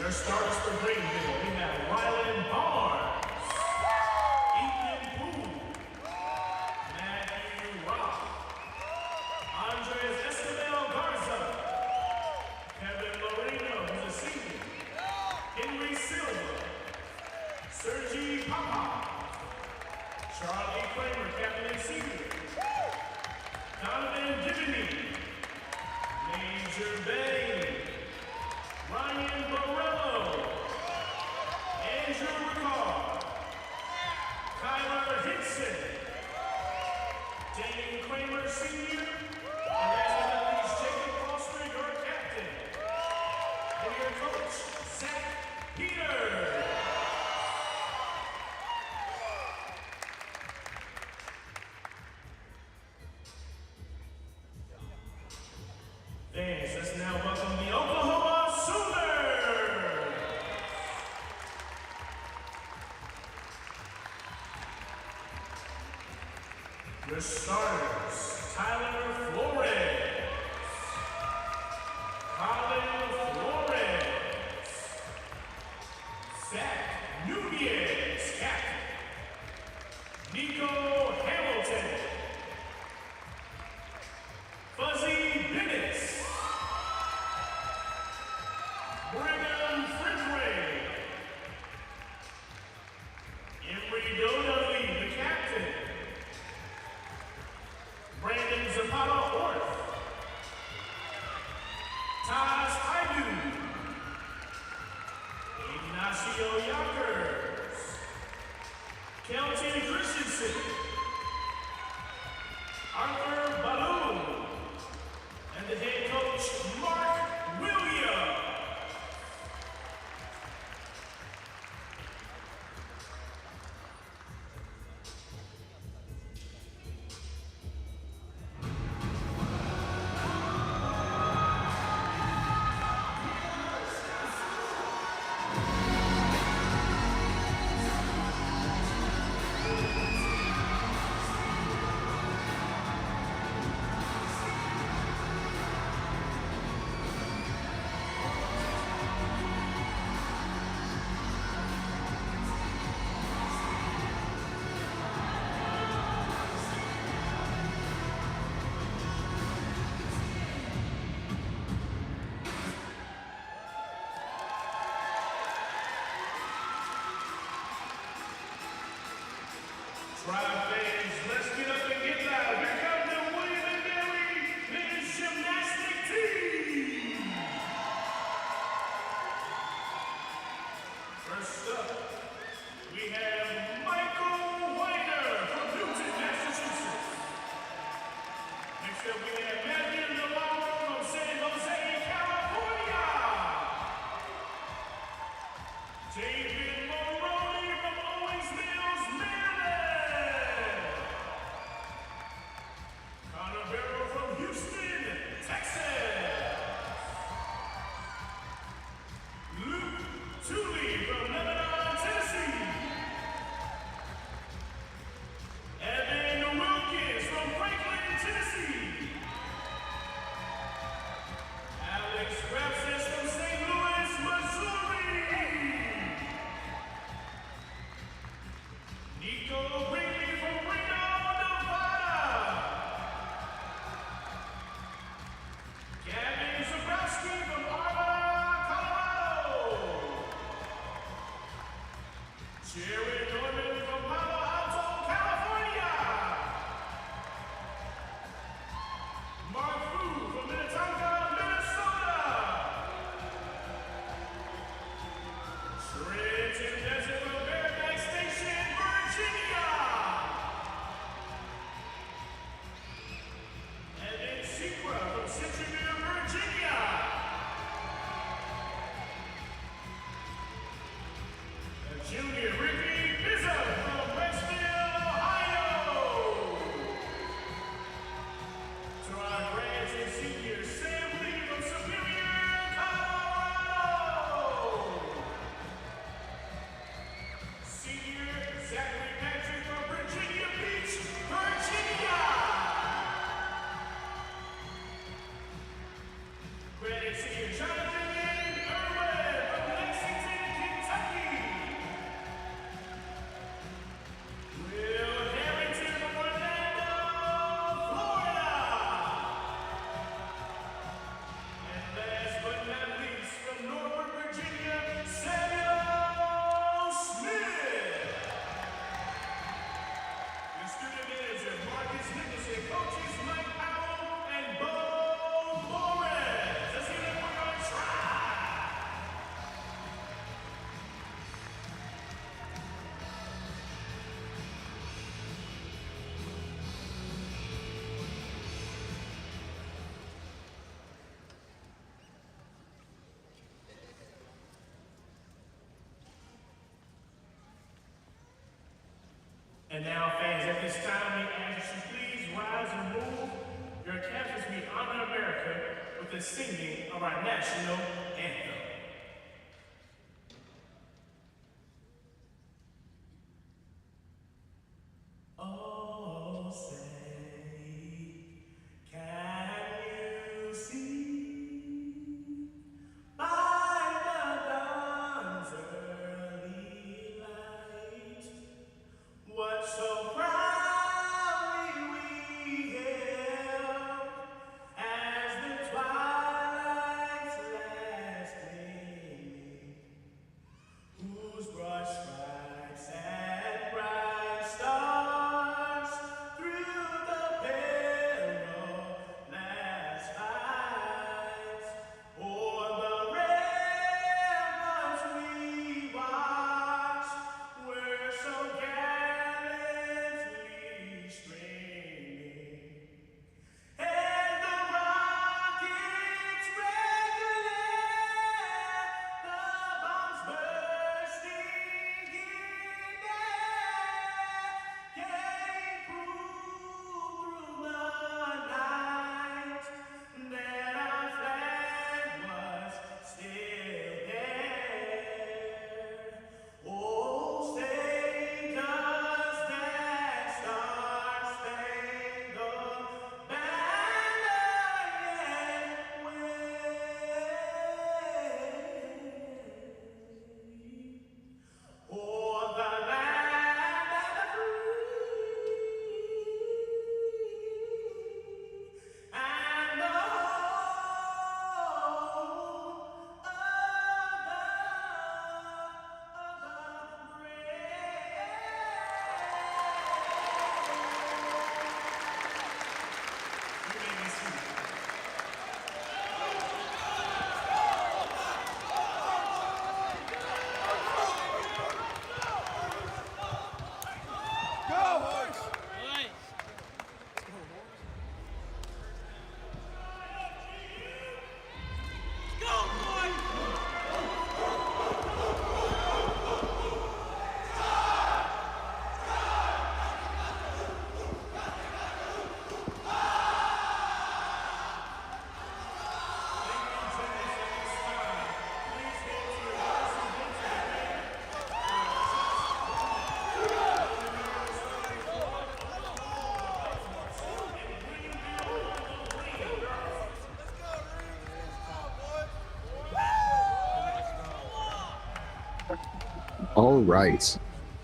Your starters for Greenville, we have Marsh, Ethan Poole, Matthew Rock, Andres Esquivel Garza, Kevin Loreno, who's a senior, Henry Silva, Sergi Papa, Charlie Kramer, captain and senior, Donovan Gibney, Major Bay, Ryan Borello, Andrew Ricard, Kyler Hinson, Dane Kramer Sr., and last but not least, Jacob Foster, your captain, and your coach, Zach Peters. Thanks. Let's now welcome the Oklahoma Sooners. Your starters, Tyler Flores, Colin Flores, Zach Nunez, captain, Nico Hamilton, Fuzzy Bennett, Brennan Fridgway, Emery Dodali, the captain, Brandon Zapata Orth, And now, fans, at this time, we ask you to please rise and move your caps as we honor America with the singing of our national anthem. Oh, say, can you see by the dawn's early light what so proudly we hailed as the twilight's last gleaming, whose broad stripes and bright stars through the perilous fights o'er the ramparts we watched were so gallantly streaming, and the rockets regular, the bombs bursting in air, gave proof through the night that our flag was still there. Oh, say does that star-spangled banner yet wave o'er the land of the free and the home of the brave? You made me sweet. All right.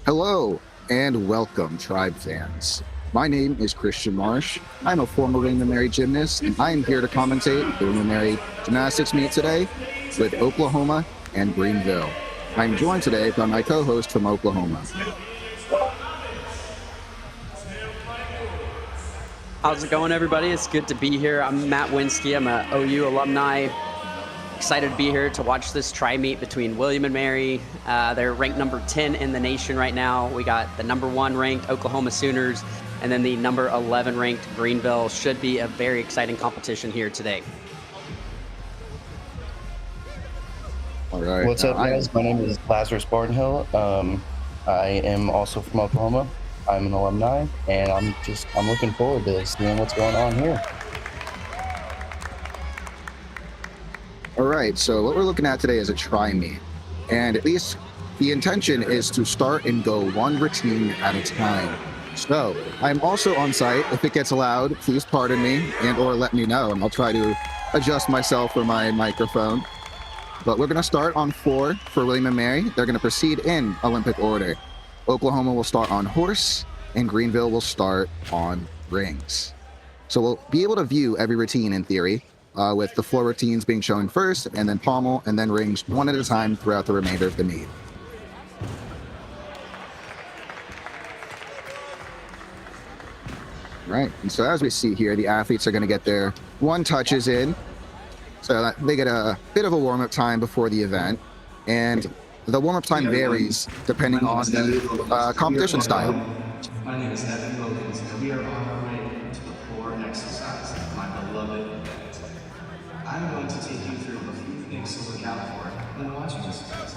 Hello and welcome, Tribe fans. My name is Christian Marsh. I'm a former Raymond Mary gymnast, and I am here to commentate the Raymond Mary Gymnastics meet today with Oklahoma and Greenville. I'm joined today by my co-host from Oklahoma. How's it going, everybody? It's good to be here. I'm Matt Wenske. I'm a OU alumni. Excited to be here to watch this tri-meet between William and Mary. They're ranked number 10 in the nation right now. We got the number 1 ranked Oklahoma Sooners and then the number 11 ranked Greenville. Should be a very exciting competition here today. All right. What's up, guys? My name is Lazarus Barnhill. I am also from Oklahoma. I'm an alumni, and I'm looking forward to seeing what's going on here. All right, so what we're looking at today is a tri-meet, and at least the intention is to start and go one routine at a time. So I'm also on site. If it gets loud, please pardon me and or let me know, and I'll try to adjust myself for my microphone. But we're going to start on 4 for William and Mary. They're going to proceed in Olympic order. Oklahoma will start on horse, and Greenville will start on rings. So we'll be able to view every routine in theory, with the floor routines being shown first, and then pommel, and then rings one at a time throughout the remainder of the meet. Right, and so as we see here, the athletes are going to get their 1 touches in, so that they get a bit of a warm-up time before the event, and the warm-up time varies depending on the competition style. My name is Evan Wilkins, and we are on our way to the floor exercise, my beloved event. I'm going to take you through a few things to look out for when watching this event.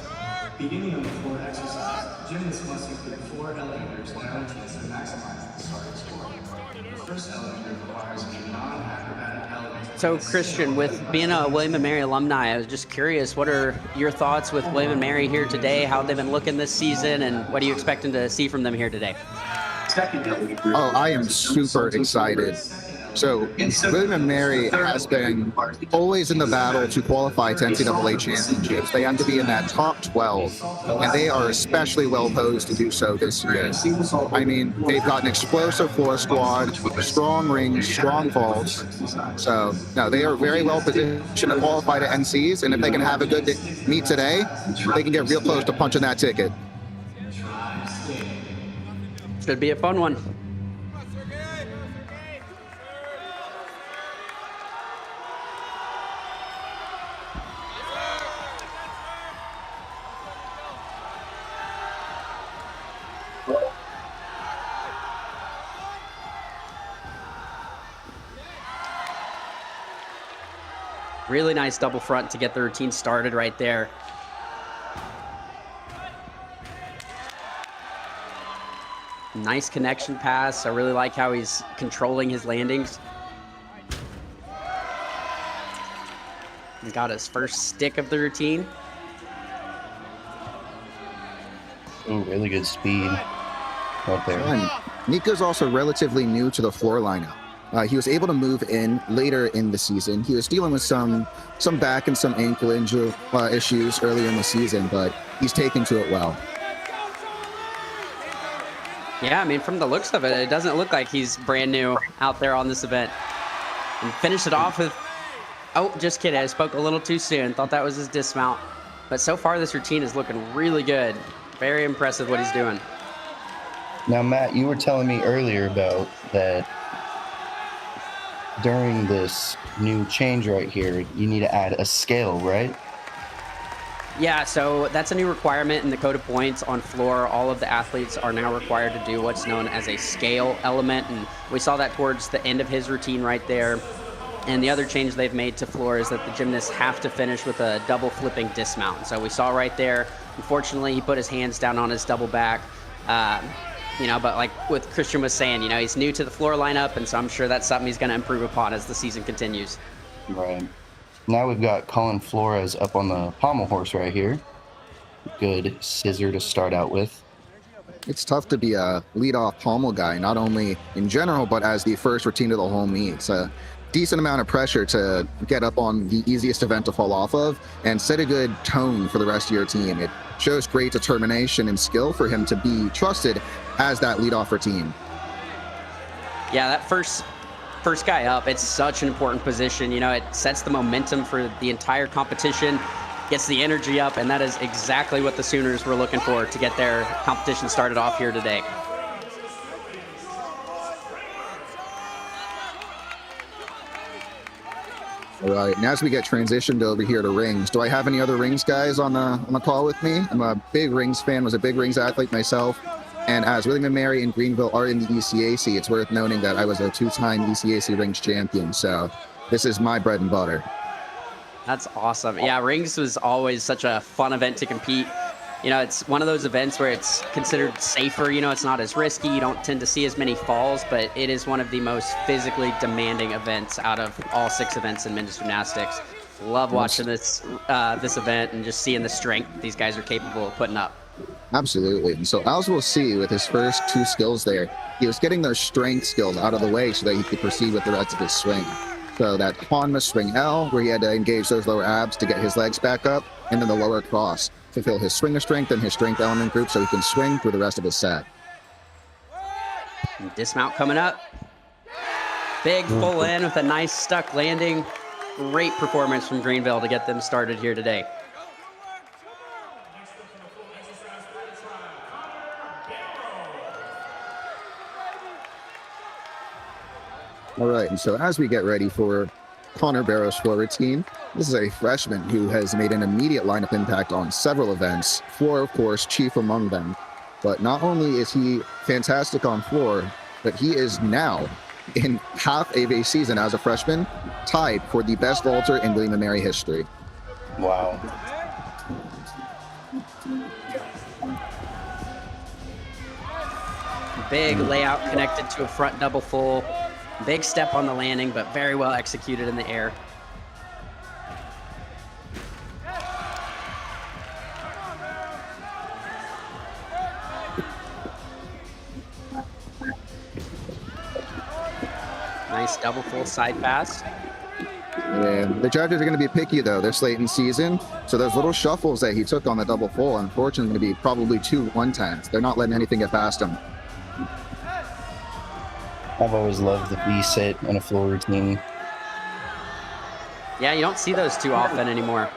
Beginning on the floor exercise, gymnasts must include 4 elevators and routines to maximize the starting score. The first elevator requires a non-acrobatic element. So, Christian, with being a William & Mary alumni, I was just curious, what are your thoughts with William & Mary here today? How they've been looking this season, and what are you expecting to see from them here today? Oh, I am super excited. So, William & Mary has been always in the battle to qualify to NCAA championships. They have to be in that top 12, and they are especially well posed to do so this year. I mean, they've got an explosive floor squad, strong rings, strong vaults. So, no, they are very well positioned to qualify to NCs, and if they can have a good meet today, they can get real close to punching that ticket. Should be a fun one. Really nice double front to get the routine started right there. Nice connection pass. I really like how he's controlling his landings. He's got his first stick of the routine. Oh, really good speed right there. And Nico's also relatively new to the floor lineup. He was able to move in later in the season. He was dealing with some back and some ankle injury issues earlier in the season, but he's taken to it well. Yeah, I mean, from the looks of it, it doesn't look like he's brand new out there on this event. And finish it off with, oh, just kidding. I spoke a little too soon. Thought that was his dismount. But so far, this routine is looking really good. Very impressive what he's doing. Now, Matt, you were telling me earlier about that during this new change right here, you need to add a scale, right? Yeah, so that's a new requirement in the code of points on floor. All of the athletes are now required to do what's known as a scale element, and we saw that towards the end of his routine right there. And the other change they've made to floor is that the gymnasts have to finish with a double flipping dismount. So we saw right there, unfortunately, he put his hands down on his double back. But like what Christian was saying, he's new to the floor lineup, and so I'm sure that's something he's going to improve upon as the season continues. Right. Now we've got Colin Flores up on the pommel horse right here. Good scissor to start out with. It's tough to be a lead-off pommel guy, not only in general, but as the first routine of the whole meet. It's a decent amount of pressure to get up on the easiest event to fall off of and set a good tone for the rest of your team. It shows great determination and skill for him to be trusted as that lead-off routine. Yeah, that first guy up, it's such an important position. It sets the momentum for the entire competition, gets the energy up, and that is exactly what the Sooners were looking for to get their competition started off here today. All right, and as we get transitioned over here to rings, do I have any other rings guys on the call with me? I'm a big rings fan, was a big rings athlete myself. And as William & Mary and Greenville are in the ECAC, it's worth noting that I was a 2-time ECAC rings champion. So this is my bread and butter. That's awesome. Yeah, rings was always such a fun event to compete. It's one of those events where it's considered safer. It's not as risky. You don't tend to see as many falls, but it is one of the most physically demanding events out of all 6 events in men's gymnastics. Love watching this event and just seeing the strength these guys are capable of putting up. Absolutely. And so as we'll see with his first 2 skills there, he was getting those strength skills out of the way so that he could proceed with the rest of his swing. So that Hanma swing L, where he had to engage those lower abs to get his legs back up, and then the lower cross to fill his swinger strength and his strength element group so he can swing through the rest of his set. And dismount coming up. Big full in with a nice stuck landing. Great performance from Greenville to get them started here today. All right, and so as we get ready for Connor Barrow's floor routine, this is a freshman who has made an immediate lineup impact on several events, floor, of course, chief among them. But not only is he fantastic on floor, but he is now, in half of a season as a freshman, tied for the best vaulter in William & Mary history. Wow. Big layout connected to a front double full. Big step on the landing, but very well executed in the air. Nice double full side pass. And the judges are going to be picky, though. They're late in season, so those little shuffles that he took on the double full, unfortunately, going to be probably 2 1-10s. They're not letting anything get past him. I've always loved the V-sit and a full routine. Yeah, you don't see those too often anymore.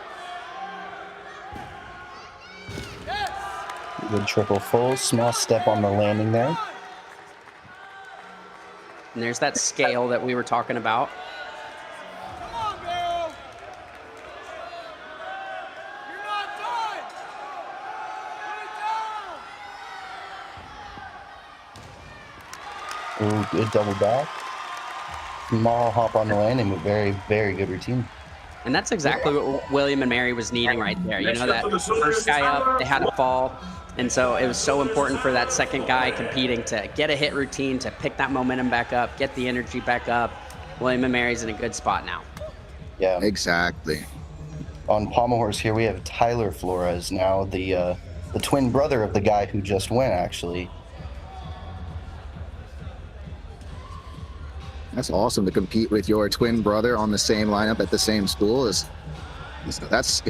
Good triple full, small step on the landing there. And there's that scale that we were talking about. Ooh, good double back. Small hop on the landing, but very, very good routine. And that's exactly what William and Mary was needing right there. You know, that first guy up, they had a fall. And so it was so important for that second guy competing to get a hit routine, to pick that momentum back up, get the energy back up. William and Mary's in a good spot now. Yeah. Exactly. On Pommel horse here, we have Tyler Flores now, the twin brother of the guy who just went, actually. That's awesome to compete with your twin brother on the same lineup at the same school. That's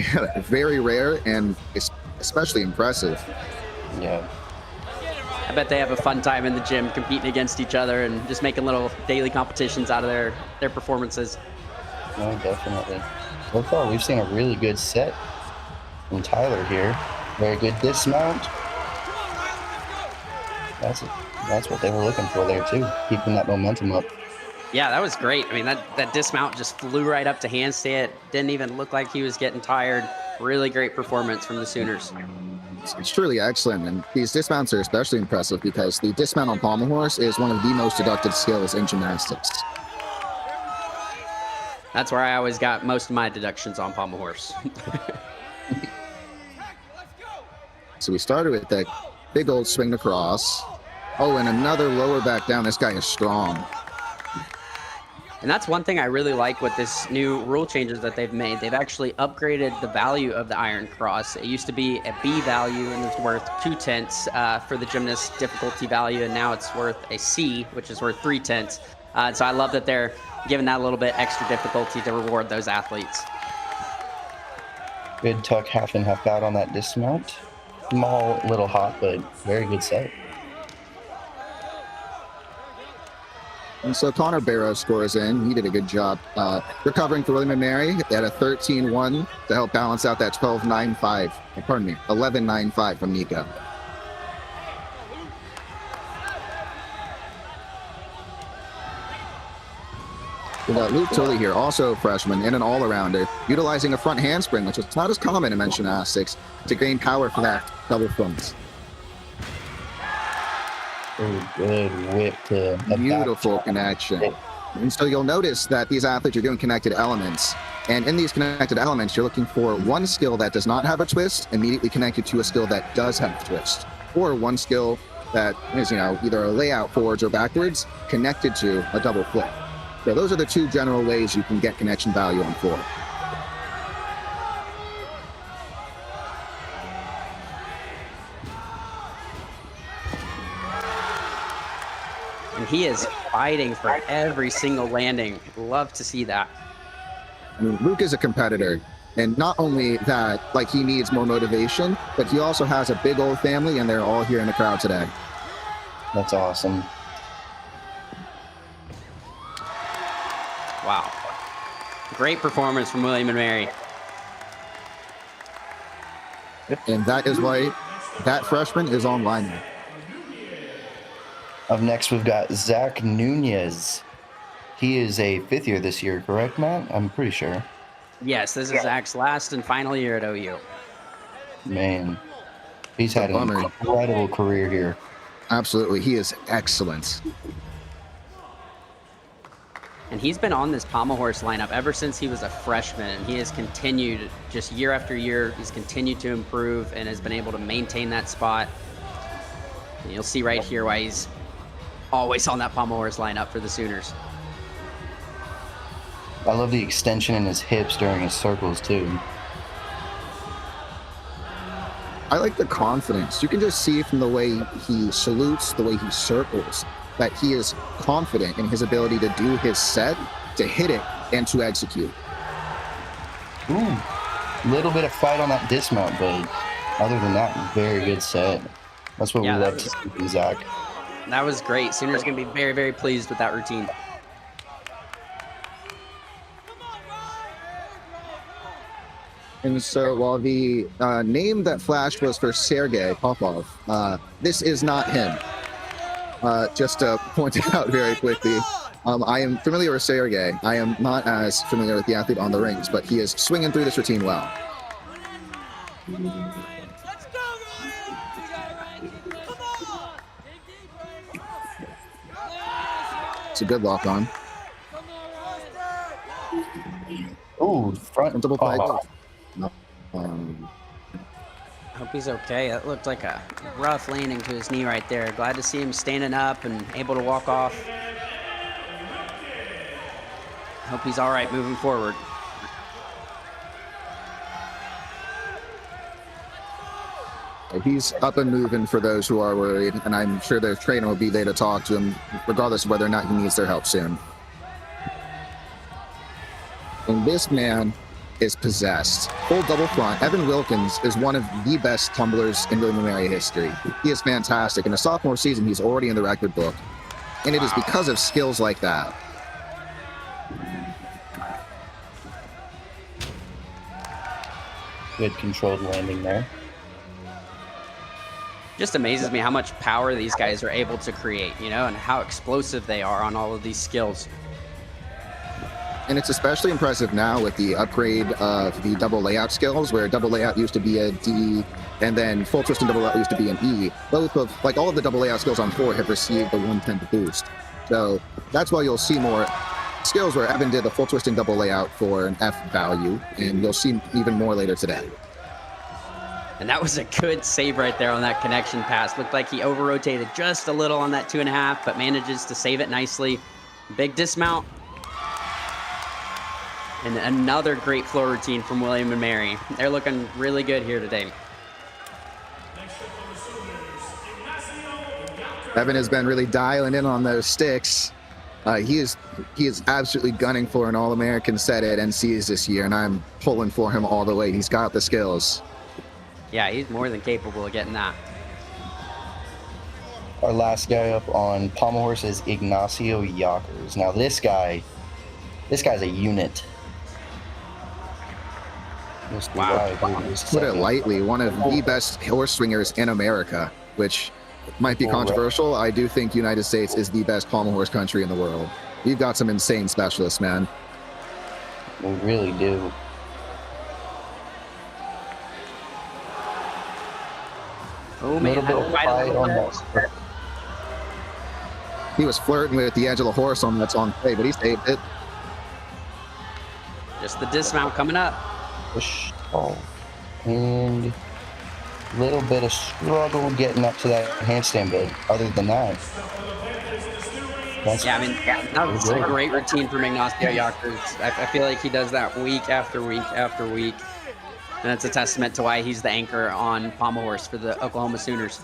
very rare and especially impressive. Yeah. I bet they have a fun time in the gym competing against each other and just making little daily competitions out of their performances. No, definitely. So far, we've seen a really good set from Tyler here. Very good dismount. That's what they were looking for there, too, keeping that momentum up. Yeah, that was great. I mean, that dismount just flew right up to handstand. Didn't even look like he was getting tired. Really great performance from the Sooners. It's truly excellent, and these dismounts are especially impressive because the dismount on pommel horse is one of the most deducted skills in gymnastics. That's where I always got most of my deductions on pommel horse. So we started with that big old swing across. Oh, and another lower back down. This guy is strong. And that's one thing I really like with this new rule changes that they've made. They've actually upgraded the value of the iron cross. It used to be a B value and it's worth 2/10 for the gymnast difficulty value, and now it's worth a C, which is worth 3/10. So I love that they're giving that a little bit extra difficulty to reward those athletes. Good tuck, half and half out on that dismount. Small little hop, but very good set. And so Connor Barrow scores in. He did a good job recovering for William and Mary at a 13-1 to help balance out that 12-9-5. Pardon me, 11-9-5 from Nico. We got Luke Tully here, also a freshman and an all-arounder, utilizing a front handspring, which is not as common in men's gymnastics, to gain power for that double front. Oh, good whip to Beautiful connection. And so you'll notice that these athletes are doing connected elements. And in these connected elements, you're looking for one skill that does not have a twist immediately connected to a skill that does have a twist. Or one skill that is, either a layout forwards or backwards connected to a double flip. So those are the two general ways you can get connection value on floor. And he is fighting for every single landing. Love to see that. I mean, Luke is a competitor. And not only that, he needs more motivation, but he also has a big old family, and they're all here in the crowd today. That's awesome. Wow. Great performance from William and Mary. And that is why that freshman is online. Up next, we've got Zach Nunez. He is a fifth year this year, correct, Matt? I'm pretty sure. Yes, this is Zach's last and final year at OU. Man, he's had an incredible career here. Absolutely. He is excellent. And he's been on this pommel horse lineup ever since he was a freshman. And he has continued just year after year. He's continued to improve and has been able to maintain that spot. And you'll see right here why he's always on that pommel horse lineup for the Sooners. I love the extension in his hips during his circles too. I like the confidence. You can just see from the way he salutes, the way he circles, that he is confident in his ability to do his set, to hit it, and to execute. Ooh, little bit of fight on that dismount, but other than that, very good set. That's what we love to see from Zach. That was great. Sooners going to be very, very pleased with that routine. And so while the name that flashed was for Sergei Popov, this is not him. Just to point it out very quickly, I am familiar with Sergei. I am not as familiar with the athlete on the rings, but he is swinging through this routine well. It's a good lock on. Ooh, front Double play. I hope he's okay. That looked like a rough landing to his knee right there. Glad to see him standing up and able to walk off. Hope he's all right moving forward. He's up and moving for those who are worried, and I'm sure their trainer will be there to talk to him, regardless of whether or not he needs their help soon. And this man is possessed. Full double front. Evan Wilkins is one of the best tumblers in William & Mary history. He is fantastic. In a sophomore season, he's already in the record book. And it is because of skills like that. Good controlled landing there. Just amazes me how much power these guys are able to create, you know, and how explosive they are on all of these skills. And it's especially impressive now with the upgrade of the double layout skills, where double layout used to be a D, and then full twist and double layout used to be an E. Both of, like all of the double layout skills on 4 have received the 1/10 boost. So that's why you'll see more skills where Evan did the full twist and double layout for an F value, and you'll see even more later today. And that was a good save right there on that connection pass. Looked like he over-rotated just a little on that 2.5, but manages to save it nicely. Big dismount. And another great floor routine from William & Mary. They're looking really good here today. Evan has been really dialing in on those sticks. He is absolutely gunning for an All-American set at NCAs this year, and I'm pulling for him all the way. He's got the skills. Yeah, he's more than capable of getting that. Our last guy up on pommel horse is Ignacio Yockers. Now this guy's a unit. Wow. Put it lightly, one of the best horse swingers in America, which might be controversial. I do think United States is the best pommel horse country in the world. We've got some insane specialists, man. We really do. Oh man, he was flirting with the edge of the horse on that song play, but he saved it. Just the dismount coming up. Push. Oh. And a little bit of struggle getting up to that handstand, but other than that, that was a great routine from Ignacio Yockers. I feel like he does that week after week after week. And it's a testament to why he's the anchor on pommel horse for the Oklahoma Sooners.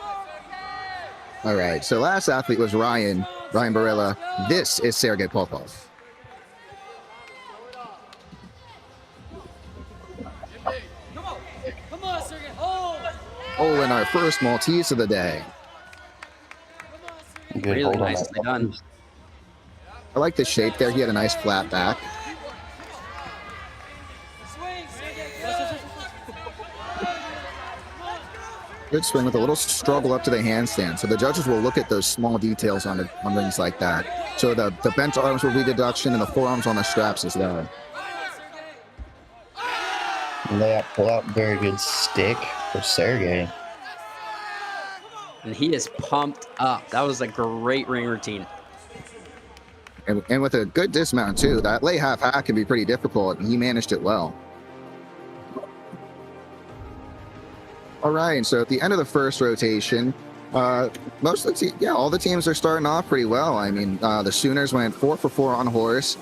All right, so last athlete was Ryan Barilla. This is Sergei Popov. Oh, and our first Maltese of the day. good Really hold on nicely that. done. I like the shape there. He had a nice flat back. Good swing with a little struggle up to the handstand. So the judges will look at those small details on rings like that. So the bent arms will be deduction and the forearms on the straps as well. Lay pull out, very good stick for Sergey. And he is pumped up. That was a great ring routine. And with a good dismount too. That lay half hack can be pretty difficult, and he managed it well. All right, so at the end of the first rotation, Most of the all the teams are starting off pretty well. I mean, the Sooners went 4 for 4 on horse.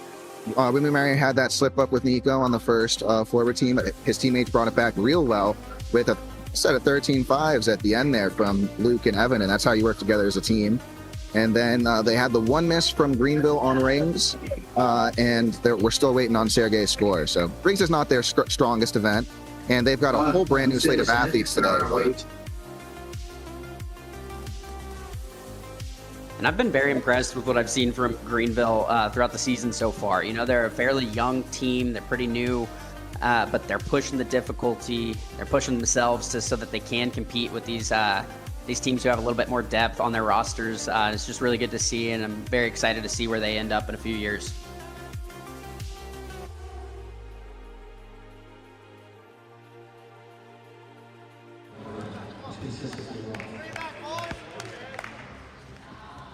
William & Mary had that slip up with Nico on the first forward team. His teammates brought it back real well with a set of 13 fives at the end there from Luke and Evan, and that's how you work together as a team. And then they had the one miss from Greenville on rings, and we're still waiting on Sergey's score. So rings is not their strongest event, and they've got a whole brand new slate of athletes today. And I've been very impressed with what I've seen from Greenville throughout the season so far. You know, they're a fairly young team. They're pretty new, but they're pushing the difficulty. They're pushing themselves so that they can compete with these teams who have a little bit more depth on their rosters. It's just really good to see, and I'm very excited to see where they end up in a few years.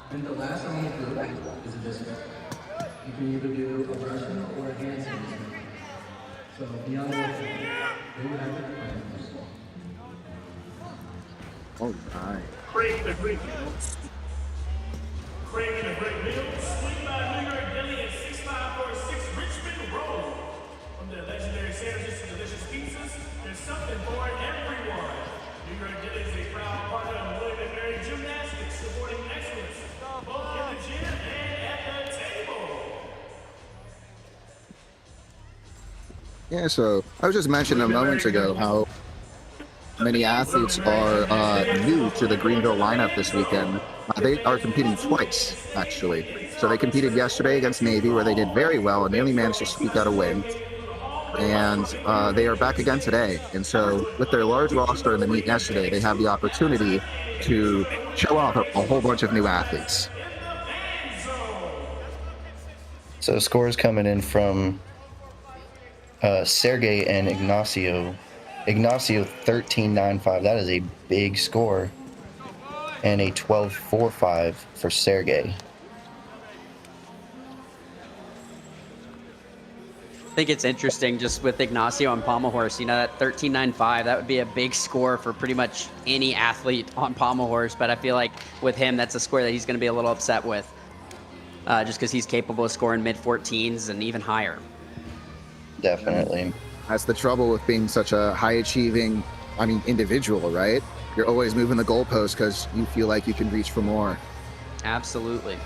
And the last on the group is a discus. You can either do a Russian or a handstand. So beyond that, they would have it. All right. Craig the Great Meal. Craig the Great Meal. Swing by New York Deli at 6546 Richmond Road. From the legendary sandwiches to delicious pizzas, there's something for everyone. New York Deli is a proud partner of William & Mary Gymnastics, supporting excellence both in the gym and at the table. Yeah, so I was just mentioning a moment ago how many athletes are new to the Greenville lineup this weekend. They are competing twice, actually. So they competed yesterday against Navy, where they did very well and nearly managed to squeak out a win. And they are back again today. And so with their large roster in the meet yesterday, they have the opportunity to show off a whole bunch of new athletes. So scores coming in from Sergey and Ignacio. Ignacio 13.95. That is a big score. And a 12.45 for Sergey. I think it's interesting just with Ignacio on Pommel horse, you know, that 13.95, that would be a big score for pretty much any athlete on Pommel horse. But I feel like with him, that's a score that he's going to be a little upset with just because he's capable of scoring mid-14s and even higher. Definitely. That's the trouble with being such a high-achieving, individual, right? You're always moving the goalpost because you feel like you can reach for more. Absolutely.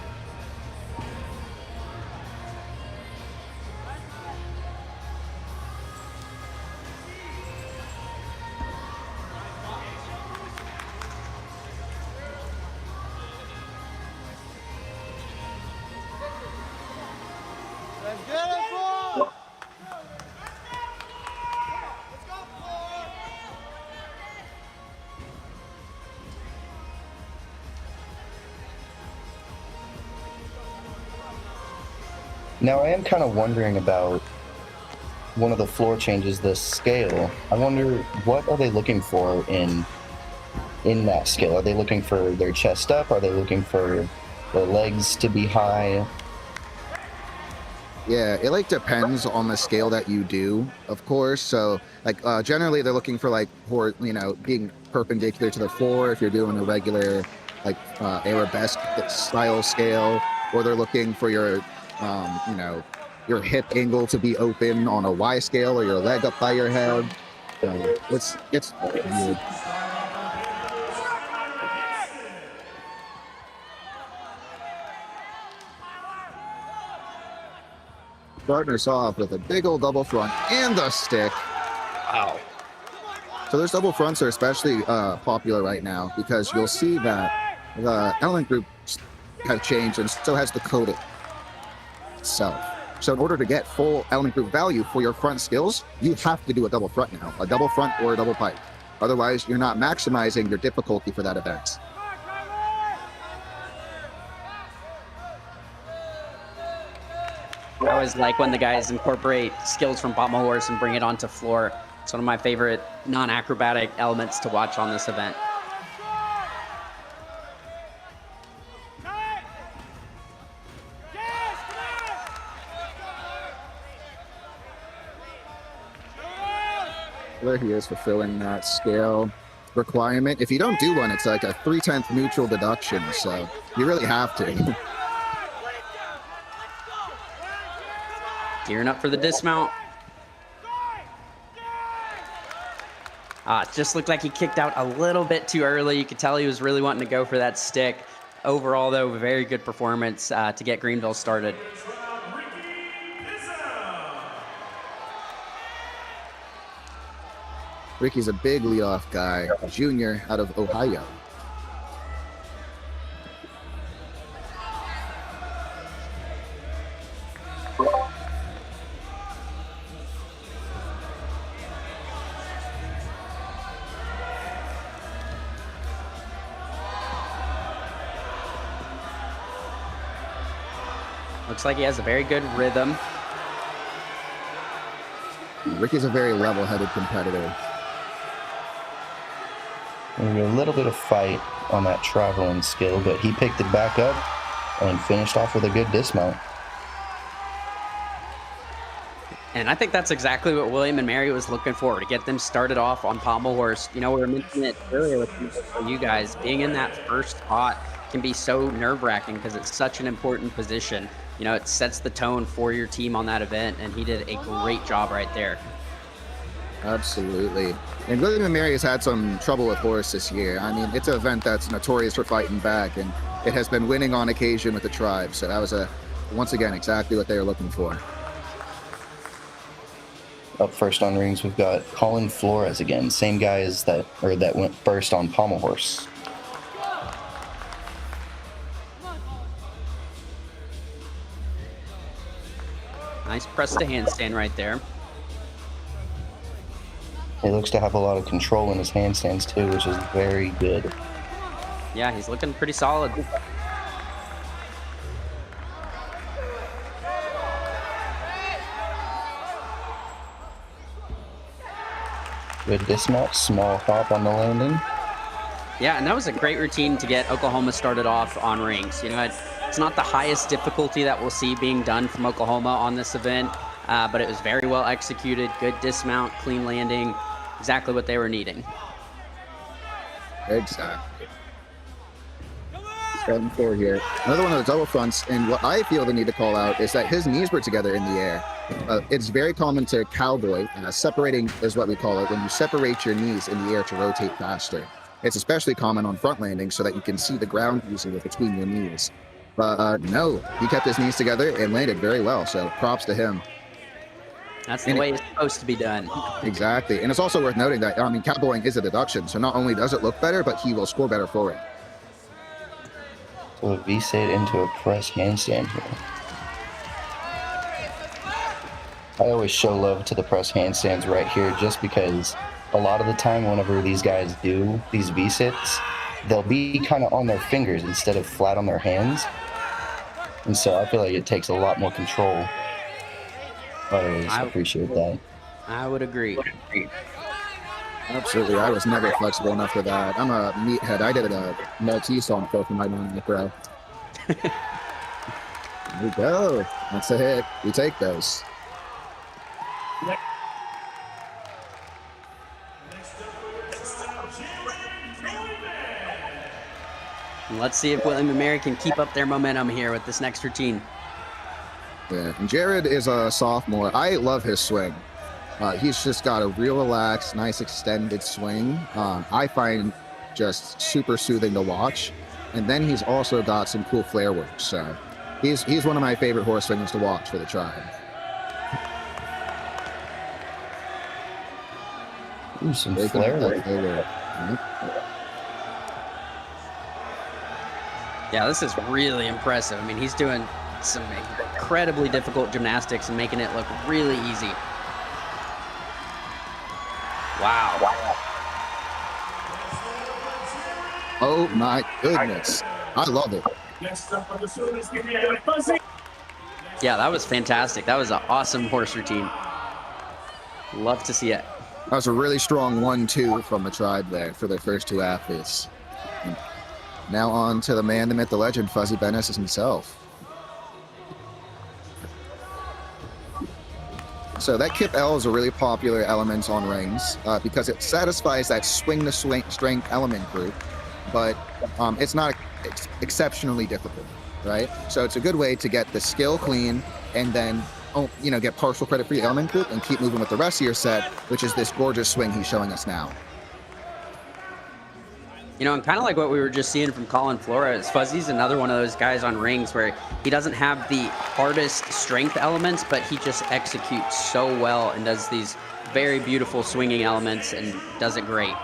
Now I am kind of wondering about one of the floor changes, the scale. I wonder, what are they looking for in that scale? Are they looking for their chest up? Are they looking for their legs to be high? Yeah, it depends on the scale that you do, of course. So generally they're looking for being perpendicular to the floor if you're doing a regular arabesque style scale, or they're looking for your hip angle to be open on a Y scale, or your leg up by your head. It's weird. Starting us off with a big old double front and the stick. Wow. So those double fronts are especially popular right now because you'll see that the element group have changed, and so has the code itself. So in order to get full element group value for your front skills, you have to do a double front now, a double front or a double pipe. Otherwise, you're not maximizing your difficulty for that event. I always like when the guys incorporate skills from Pommel horse and bring it onto floor. It's one of my favorite non-acrobatic elements to watch on this event. There he is fulfilling that scale. requirement. If you don't do one, it's like a 3/10 neutral deduction, so you really have to. Gearing up for the dismount. It just looked like he kicked out a little bit too early. You could tell he was really wanting to go for that stick. Overall, though, very good performance to get Greenville started. Ricky's a big leadoff guy, a junior out of Ohio. Looks like he has a very good rhythm. Ricky's a very level-headed competitor. Maybe a little bit of fight on that traveling skill, but he picked it back up and finished off with a good dismount. And I think that's exactly what William and Mary was looking for, to get them started off on Pommel horse. You know, we were mentioning it earlier with you guys. Being in that first spot can be so nerve-wracking because it's such an important position. You know, it sets the tone for your team on that event, and he did a great job right there. Absolutely. And William and Mary has had some trouble with horse this year. I mean, it's an event that's notorious for fighting back, and it has been winning on occasion with the tribe. So that was, once again, exactly what they were looking for. Up first on rings, we've got Colin Flores again, same guy as that went first on Pommel horse. Nice press to handstand right there. He looks to have a lot of control in his handstands too, which is very good. Yeah, he's looking pretty solid. Good dismount, small hop on the landing. Yeah, and that was a great routine to get Oklahoma started off on rings. You know, it's not the highest difficulty that we'll see being done from Oklahoma on this event, but it was very well executed. Good dismount, clean landing, exactly what they were needing. Exactly. Starting four here. Another one of the double fronts, and what I feel the need to call out is that his knees were together in the air. It's very common to cowboy. Separating is what we call it, when you separate your knees in the air to rotate faster. It's especially common on front landing so that you can see the ground easily between your knees. But no, he kept his knees together and landed very well, so props to him. That's the way it's supposed to be done. Exactly, and it's also worth noting that, I mean, cowboying is a deduction, so not only does it look better, but he will score better for it. So a V-sit into a press handstand here. I always show love to the press handstands right here just because a lot of the time whenever these guys do these V-sits, they'll be kind of on their fingers instead of flat on their hands. And so I feel like it takes a lot more control. I always appreciate that. I would agree. Absolutely, I was never flexible enough for that. I'm a meathead. I did a Maltese on both of my non pro. There we go. That's a hit. We take those. And let's see if William and Mary can keep up their momentum here with this next routine. Yeah, and Jared is a sophomore. I love his swing. He's just got a real relaxed, nice extended swing. I find just super soothing to watch. And then he's also got some cool flare work. So he's one of my favorite horse swingers to watch for the tribe. Ooh, some flare work. Yeah, this is really impressive. I mean, he's doing some incredibly difficult gymnastics and making it look really easy. Wow. Oh my goodness. I love it. Yeah, that was fantastic. That was an awesome horse routine. Love to see it. That was a really strong 1-2 from the tribe there for their first two athletes. Now on to the man, the myth, the legend, Fuzzy Bennis himself. So that kip L is a really popular element on rings because it satisfies that swing to swing strength element group, but it's not exceptionally difficult, right? So it's a good way to get the skill clean and then get partial credit for your element group and keep moving with the rest of your set, which is this gorgeous swing he's showing us now. And kind of like what we were just seeing from Colin Flores, Fuzzy's another one of those guys on rings where he doesn't have the hardest strength elements, but he just executes so well and does these very beautiful swinging elements and does it great.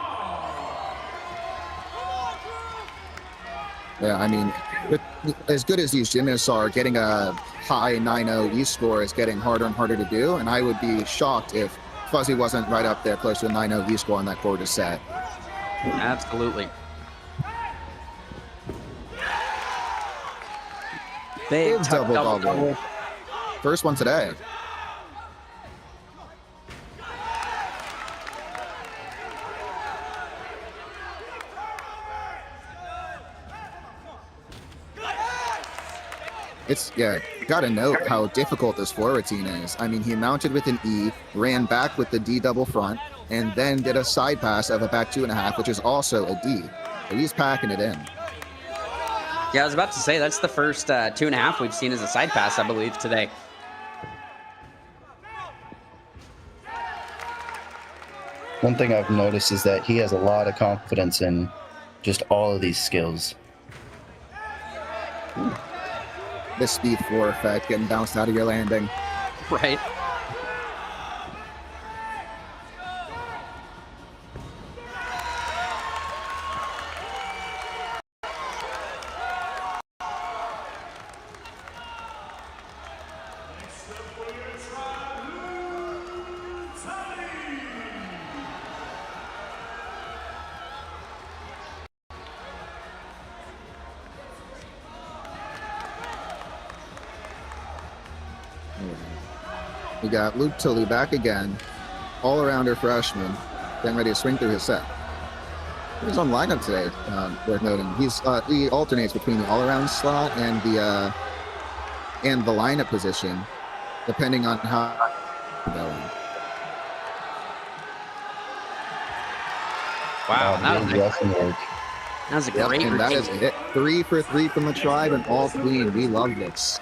Yeah, I mean, as good as these gymnasts are, getting a high 9.0 E-score is getting harder and harder to do, and I would be shocked if Fuzzy wasn't right up there close to a 9.0 E-score on that gorgeous set. Absolutely. Big double. First one today. Gotta note how difficult this floor routine is. I mean, he mounted with an E, ran back with the D double front, and then did a side pass of a back 2.5, which is also a D. So he's packing it in. Yeah, I was about to say, that's the first 2.5 we've seen as a side pass, I believe, today. One thing I've noticed is that he has a lot of confidence in just all of these skills. This speed floor effect, getting bounced out of your landing. Right. We got Luke Tully back again, all-arounder freshman, getting ready to swing through his set. He's on lineup today, worth noting. He alternates between the all-around slot and the lineup position, depending on how it's going. Wow, that was a great and that is it. 3 for 3 from the tribe and all clean. We love this.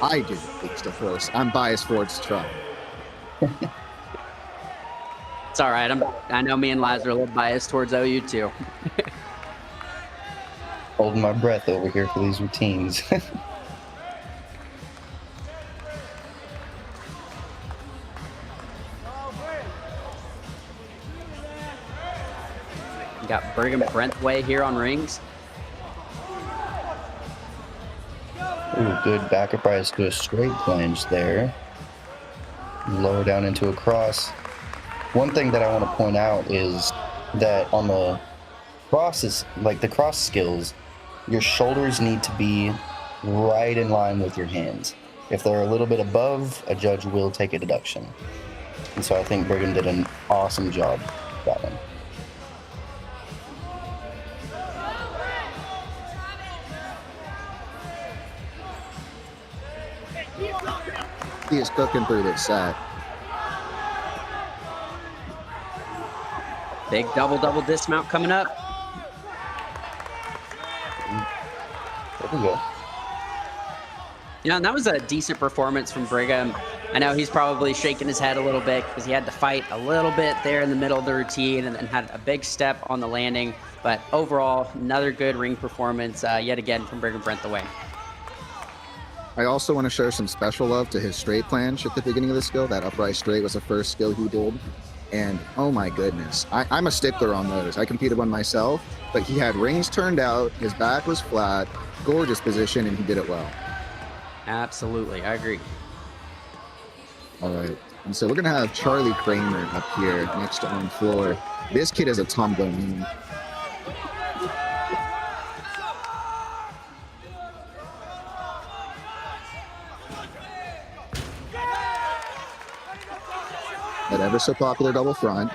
I do, at least, of course. I'm biased towards the tribe. It's all right. I know me and Lazarus are a little biased towards OU too. Holding my breath over here for these routines. We got Brigham Brentway here on rings. Ooh, good back up rise to a straight plunge there. Lower down into a cross. One thing that I want to point out is that on the crosses, like the cross skills, your shoulders need to be right in line with your hands. If they're a little bit above, a judge will take a deduction. And so I think Brigham did an awesome job with that one. He is cooking through this set. Big double dismount coming up. There we go. And that was a decent performance from Brigham. I know he's probably shaking his head a little bit because he had to fight a little bit there in the middle of the routine and then had a big step on the landing. But overall, another good ring performance yet again from Brigham Brentway. I also want to show some special love to his straight planche at the beginning of the skill. That upright straight was the first skill he did. And oh my goodness, I'm a stickler on those. I competed one myself, but he had rings turned out, his back was flat, gorgeous position, and he did it well. Absolutely, I agree. All right, and so we're going to have Charlie Kramer up here next to on floor. This kid is a tumbling. That ever so popular double front.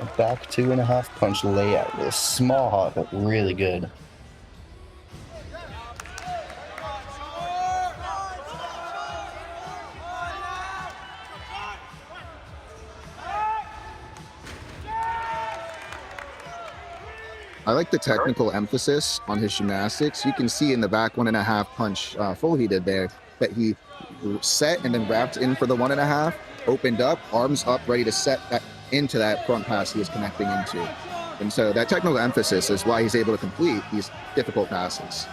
A back 2.5 punch layout with a small hop, but really good. I like the technical emphasis on his gymnastics. You can see in the back 1.5 punch full he did there that he set and then wrapped in for the 1.5, opened up, arms up, ready to set that into that front pass he was connecting into. And so that technical emphasis is why he's able to complete these difficult passes.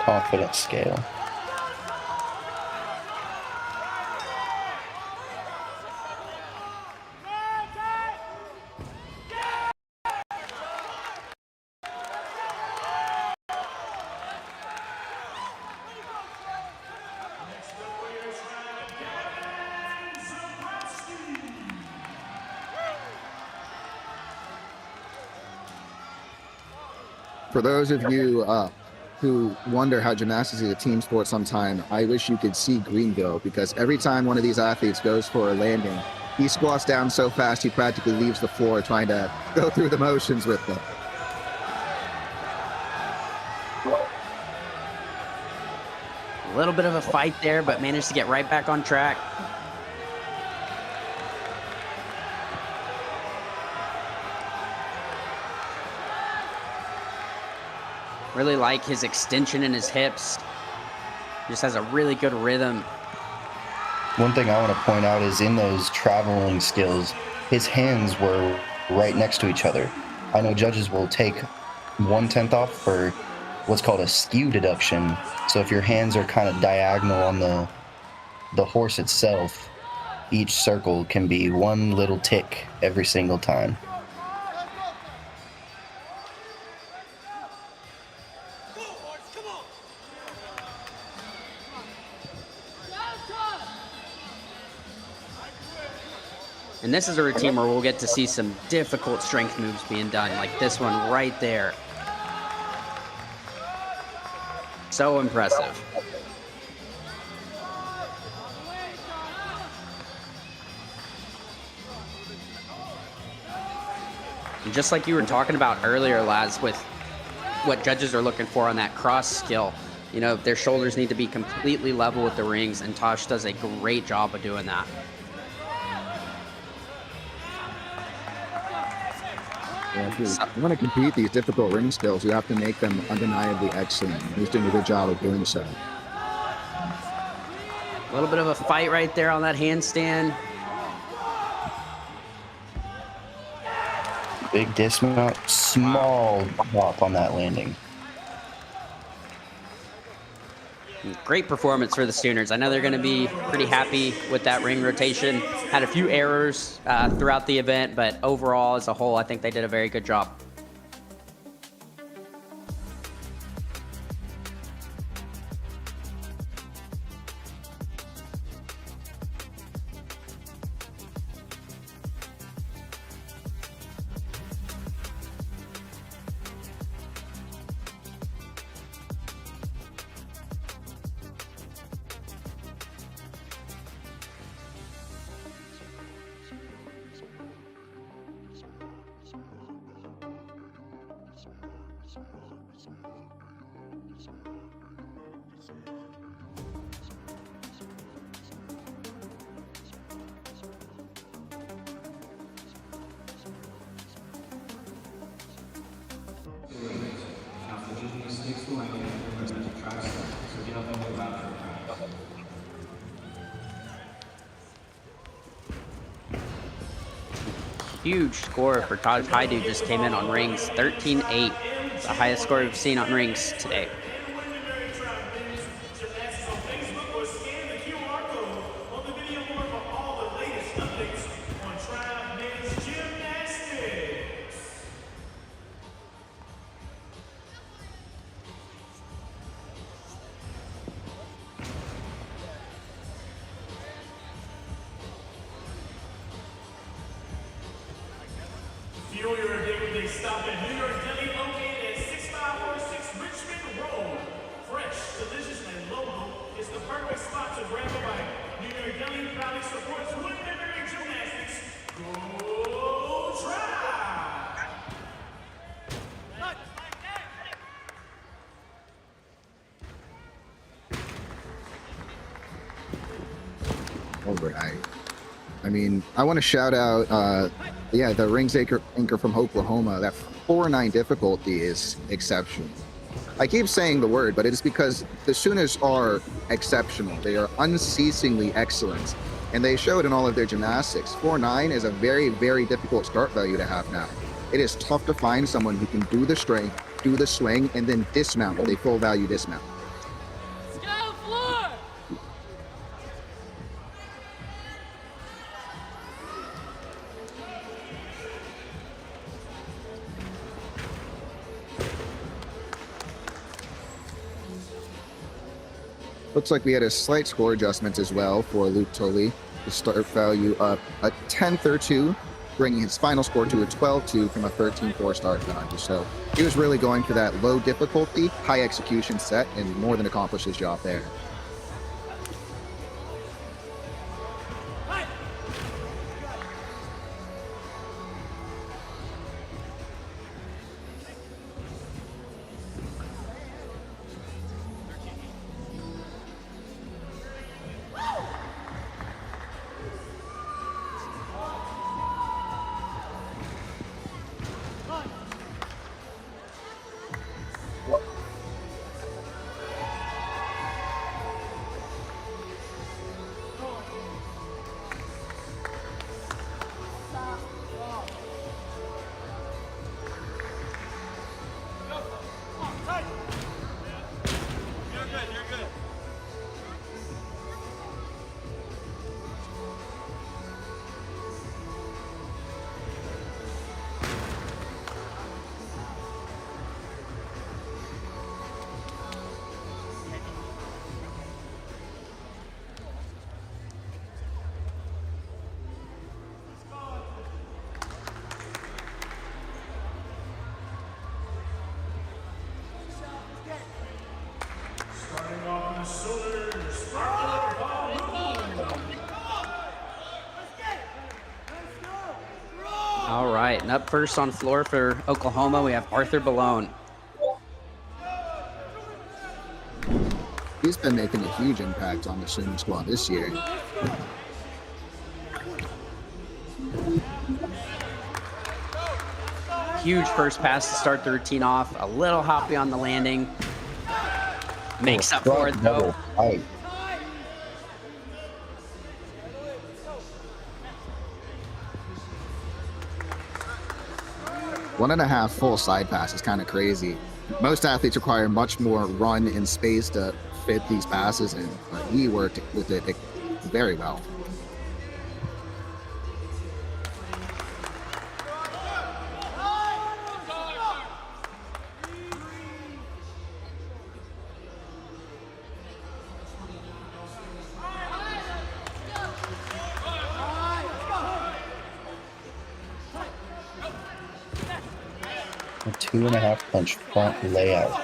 Confidence scale. For those of you who wonder how gymnastics is a team sport sometime, I wish you could see Greenville, because every time one of these athletes goes for a landing, he squats down so fast he practically leaves the floor trying to go through the motions with them. A little bit of a fight there, but managed to get right back on track. Really like his extension in his hips. Just has a really good rhythm. One thing I want to point out is in those traveling skills, his hands were right next to each other. I know judges will take 1/10 off for what's called a skew deduction. So if your hands are kind of diagonal on the horse itself, each circle can be one little tick every single time. And this is a routine where we'll get to see some difficult strength moves being done, like this one right there. So impressive. And just like you were talking about earlier, Laz, with what judges are looking for on that cross skill, you know, their shoulders need to be completely level with the rings, and Tosh does a great job of doing that. Yeah, if you want to compete these difficult ring skills, you have to make them undeniably excellent. He's doing a good job of doing so. A little bit of a fight right there on that handstand. Big dismount, small hop on that landing. Great performance for the Sooners. I know they're going to be pretty happy with that ring rotation. Had a few errors throughout the event, but overall, as a whole, I think they did a very good job. Huge score for Taj Haidu just came in on rings, 13-8. The highest score we've seen on rings today. Gymnastics on Facebook, or scan the QR code on the video board for all the latest updates on Triumph Men's Gymnastics. Fuel your day with a stop at New York Deli, located at 6546 Richmond Road. Fresh, delicious, and local is the perfect spot to grab a bite. New York Deli proudly supports women-centered gymnastics. Go try! All right. I mean, I want to shout out, the rings anchor from Oklahoma. That 4-9 difficulty is exceptional. I keep saying the word, but it is because the Sooners are exceptional. They are unceasingly excellent, and they show it in all of their gymnastics. 4-9 is a very, very difficult start value to have now. It is tough to find someone who can do the strength, do the swing, and then dismount with a full value dismount. Looks like we had a slight score adjustment as well for Luke Tully. The start value up a 10-2, bringing his final score to a 12-2 from a 13-4 start value. So he was really going for that low difficulty, high execution set, and more than accomplished his job there. All right, and up first on floor for Oklahoma, we have Arthur Ballone. He's been making a huge impact on the Sooners squad this year. Huge first pass to start the routine off. A little hoppy on the landing. Makes up for it though. 1.5 full side pass is kind of crazy. Most athletes require much more run and space to fit these passes, and he worked with it very well. A 2.5 punch front layout.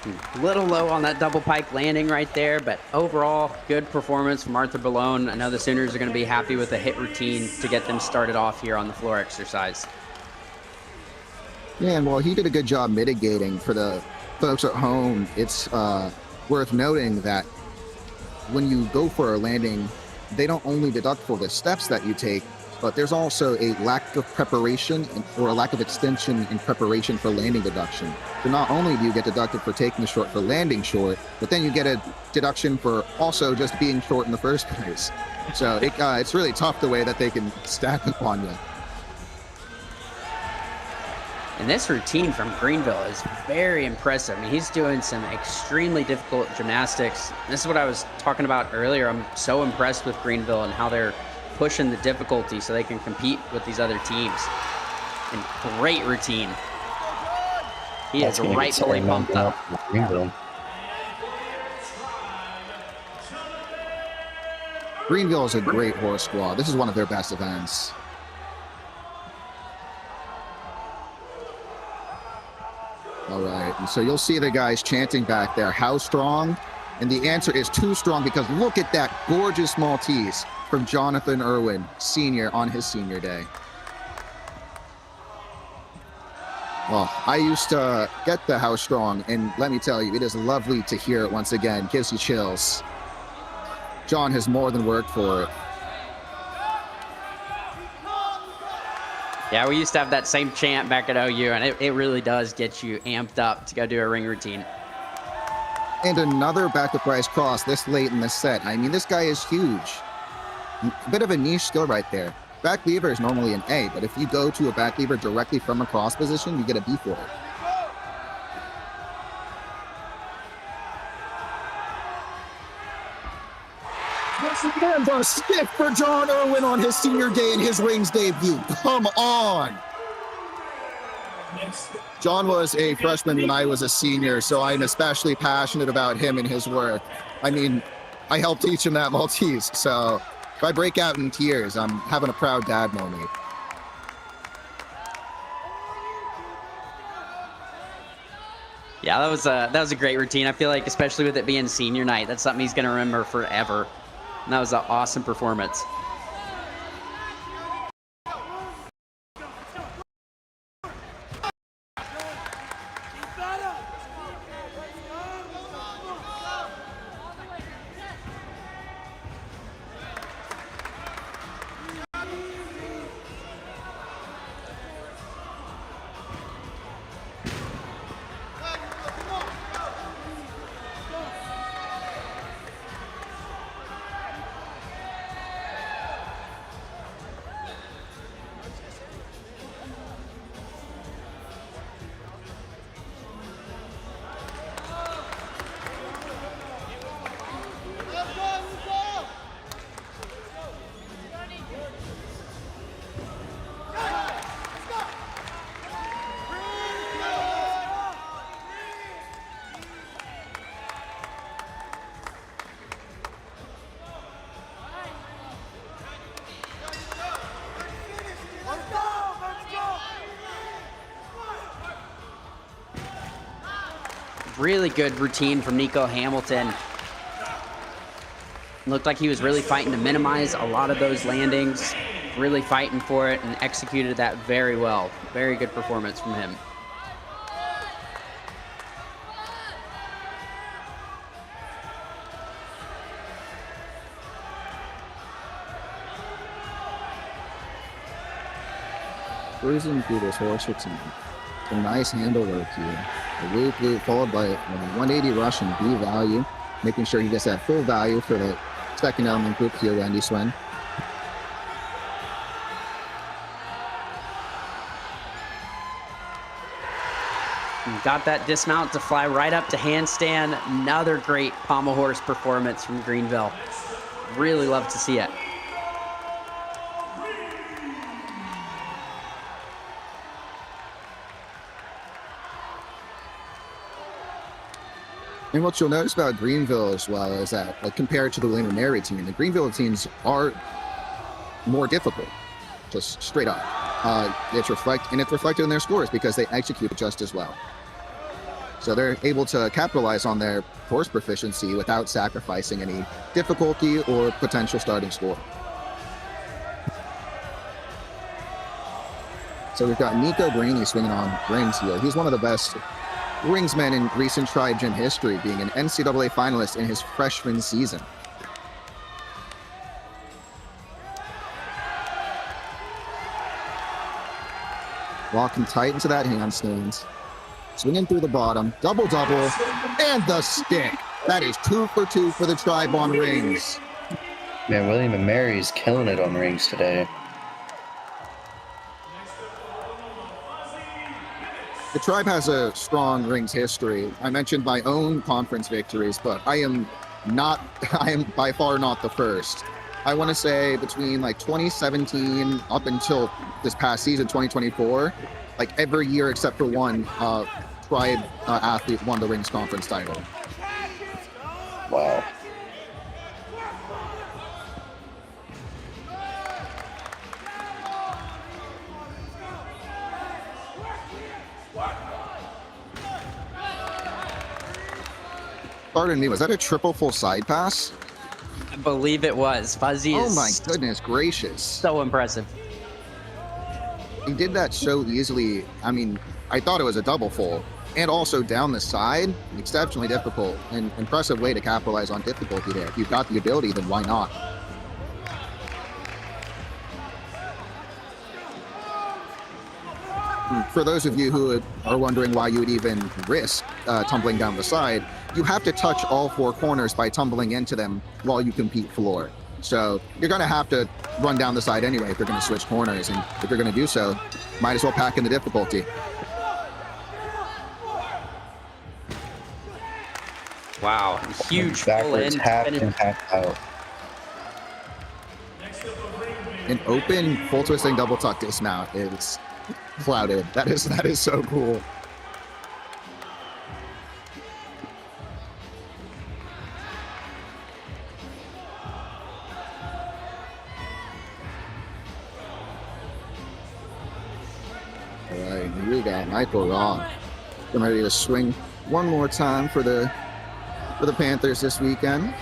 A little low on that double pike landing right there, but overall, good performance from Arthur Ballone. I know the Sooners are going to be happy with the hit routine to get them started off here on the floor exercise. Yeah, and while he did a good job mitigating for the folks at home, it's worth noting that when you go for a landing, they don't only deduct for the steps that you take, but there's also a lack of preparation or a lack of extension in preparation for landing deduction. So not only do you get deducted for taking the short for landing short, but then you get a deduction for also just being short in the first place. So it's really tough the way that they can stack upon you. And this routine from Greenville is very impressive. I mean, he's doing some extremely difficult gymnastics. This is what I was talking about earlier. I'm so impressed with Greenville and how they're pushing the difficulty so they can compete with these other teams. And great routine. He is rightfully pumped up. Greenville is a great horse squad. This is one of their best events. All right, and so you'll see the guys chanting back there, how strong? And the answer is too strong, because look at that gorgeous Maltese from Jonathan Irwin, senior, on his senior day. Well, I used to get the How Strong, and let me tell you, it is lovely to hear it once again. Gives you chills. John has more than worked for it. Yeah, we used to have that same chant back at OU, and it really does get you amped up to go do a ring routine. And another back-to-price cross this late in the set. I mean, this guy is huge. A bit of a niche skill right there. Back lever is normally an A, but if you go to a back lever directly from a cross position, you get a B for it. And a stick for John Irwin on his senior day and his rings debut. Come on. John was a freshman when I was a senior, so I'm especially passionate about him and his work. I mean, I helped teach him that Maltese, so if I break out in tears, I'm having a proud dad moment. Yeah, that was a great routine. I feel like, especially with it being senior night, that's something he's going to remember forever. And that was an awesome performance. Really good routine from Nico Hamilton. Looked like he was really fighting to minimize a lot of those landings, really fighting for it, and executed that very well. Very good performance from him. Cruising through this horse routine. Some nice handle work here. A loop followed by a 180 Russian B value, making sure he gets that full value for the second element group here, Wendy Swen. Got that dismount to fly right up to handstand. Another great pommel horse performance from Greenville. Really love to see it. And what you'll notice about Greenville as well is that, like, compared to the William & Mary team, the Greenville teams are more difficult, just straight up. It's reflected in their scores because they execute just as well. So they're able to capitalize on their horse proficiency without sacrificing any difficulty or potential starting score. So we've got Nico Greeny swinging on rings here. He's one of the best ringsmen in recent Tri Gym history, being an NCAA finalist in his freshman season. Walking tight into that handstand. Swinging through the bottom. Double-double. And the stick. That is 2 for 2 for the Tribe on rings. Man, William & Mary's killing it on rings today. The Tribe has a strong rings history. I mentioned my own conference victories, but I am by far not the first. I want to say between like 2017 up until this past season, 2024, like every year except for one, Tribe athlete won the rings conference title. Wow. Pardon me, was that a triple full side pass? I believe it was. Fuzzy Oh is my goodness gracious. so impressive. He did that so easily. I mean, I thought it was a double full. And also down the side, exceptionally difficult. An impressive way to capitalize on difficulty there. If you've got the ability, then why not? For those of you who are wondering why you would even risk tumbling down the side, you have to touch all four corners by tumbling into them while you compete floor. So you're going to have to run down the side anyway if you're going to switch corners. And if you're going to do so, might as well pack in the difficulty. Wow, huge full Backwards, in. half and half out. An open full twisting double tuck dismount is clouded. That is so cool. All right, here we got Michael Raw. I'm ready to swing one more time for the Panthers this weekend.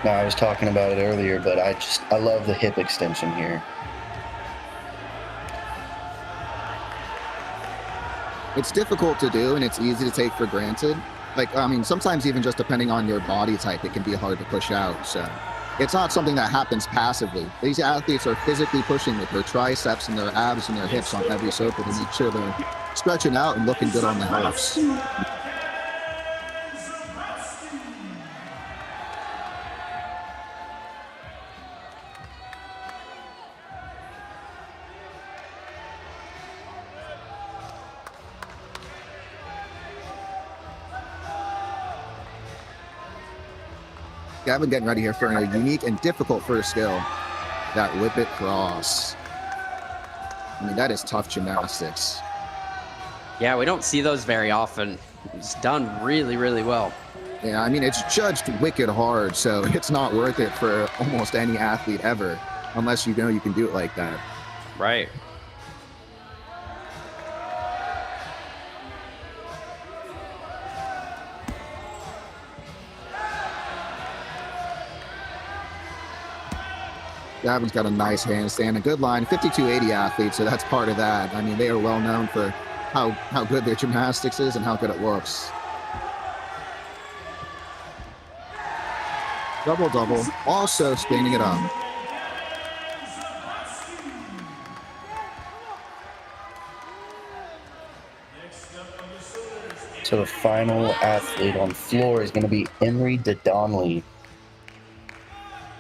No, I was talking about it earlier, but I love the hip extension here. It's difficult to do and it's easy to take for granted. Like, I mean, sometimes even just depending on your body type, it can be hard to push out. So it's not something that happens passively. These athletes are physically pushing with their triceps and their abs and their hips on every circle to make sure they're stretching out and looking good on the hips. Gavin getting ready here for a unique and difficult first skill, that whippet cross. I mean, that is tough gymnastics. Yeah, we don't see those very often. It's done really, really well. Yeah, I mean, it's judged wicked hard, so it's not worth it for almost any athlete ever, unless you know you can do it like that. Right. Gavin's got a nice handstand, a good line, 5280 athlete, so that's part of that. I mean, they are well known for how good their gymnastics is and how good it looks. Double, also standing it up. So the final athlete on floor is going to be Emery DeDonley.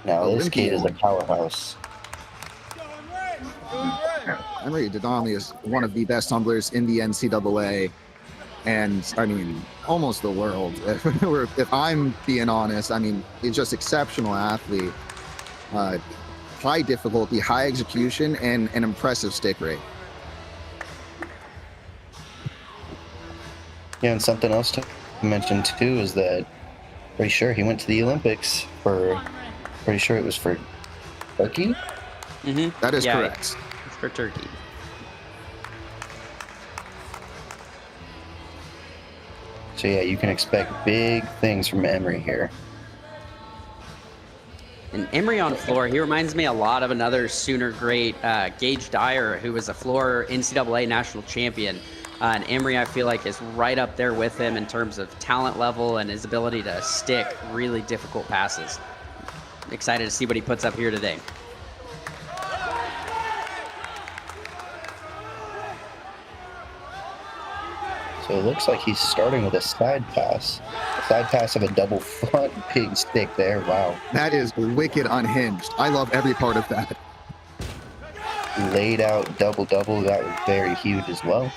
Now, this kid is a powerhouse. Emery DeDonley is one of the best tumblers in the NCAA, and I mean, almost the world. If I'm being honest, I mean, he's just exceptional athlete. High difficulty, high execution, and an impressive stick rate. Yeah, and something else to mention too is that pretty sure he went to the Olympics for. Pretty sure it was for Turkey? Mm-hmm. That is correct. It's for Turkey. So yeah, you can expect big things from Emery here. And Emery on floor, he reminds me a lot of another Sooner great, Gage Dyer, who was a floor NCAA national champion. And Emery, I feel like, is right up there with him in terms of talent level and his ability to stick really difficult passes. Excited to see what he puts up here today. So it looks like he's starting with a side pass. A side pass of a double front pig stick there. Wow. That is wicked unhinged. I love every part of that. Laid out double. That was very huge as well.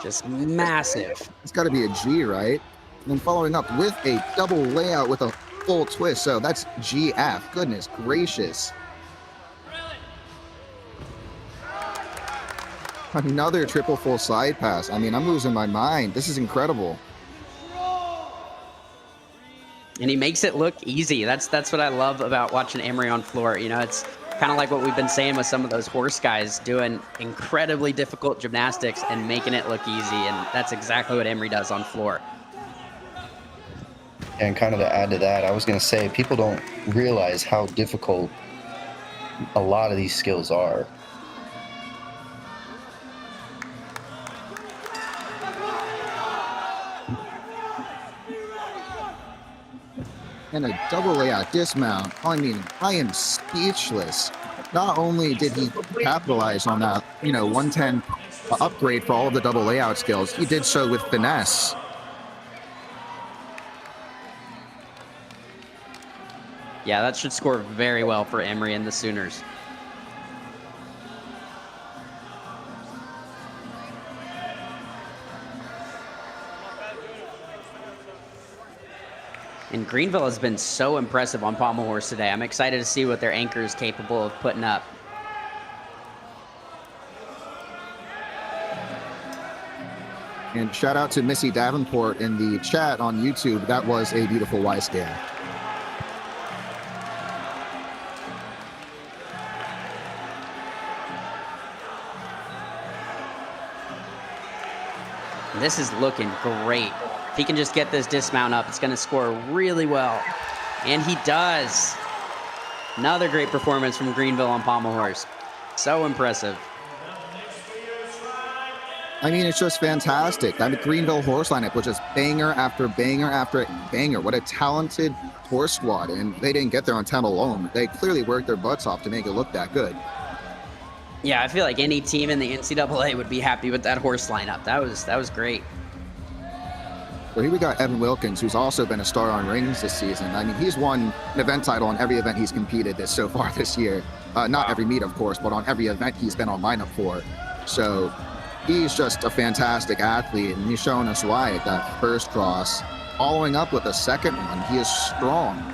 Just massive. It's got to be a G, right? And then following up with a double layout with a full twist. So that's GF. Goodness gracious. Another triple full side pass. I mean, I'm losing my mind. This is incredible. And he makes it look easy. That's what I love about watching Emery on floor. You know, it's kind of like what we've been saying with some of those horse guys, doing incredibly difficult gymnastics and making it look easy. And that's exactly what Emery does on floor. And kind of to add to that, I was going to say people don't realize how difficult a lot of these skills are. And a double layout dismount. I mean, I am speechless. Not only did he capitalize on that, 110 upgrade for all of the double layout skills, he did so with finesse. Yeah, that should score very well for Emory and the Sooners. And Greenville has been so impressive on Pommel horse today. I'm excited to see what their anchor is capable of putting up. And shout out to Missy Davenport in the chat on YouTube. That was a beautiful Y scale. This is looking great. If he can just get this dismount up, it's going to score really well. And he does. Another great performance from Greenville on Pommel horse. So impressive. I mean, it's just fantastic. That Greenville horse lineup was just banger after banger after banger. What a talented horse squad. And they didn't get there on talent alone. They clearly worked their butts off to make it look that good. Yeah, I feel like any team in the NCAA would be happy with that horse lineup. That was great. So here we got Evan Wilkins, who's also been a star on rings this season. I mean, he's won an event title on every event he's competed so far this year. Not every meet, of course, but on every event he's been on lineup for. So he's just a fantastic athlete, and he's showing us why at that first cross. Following up with a second one, he is strong.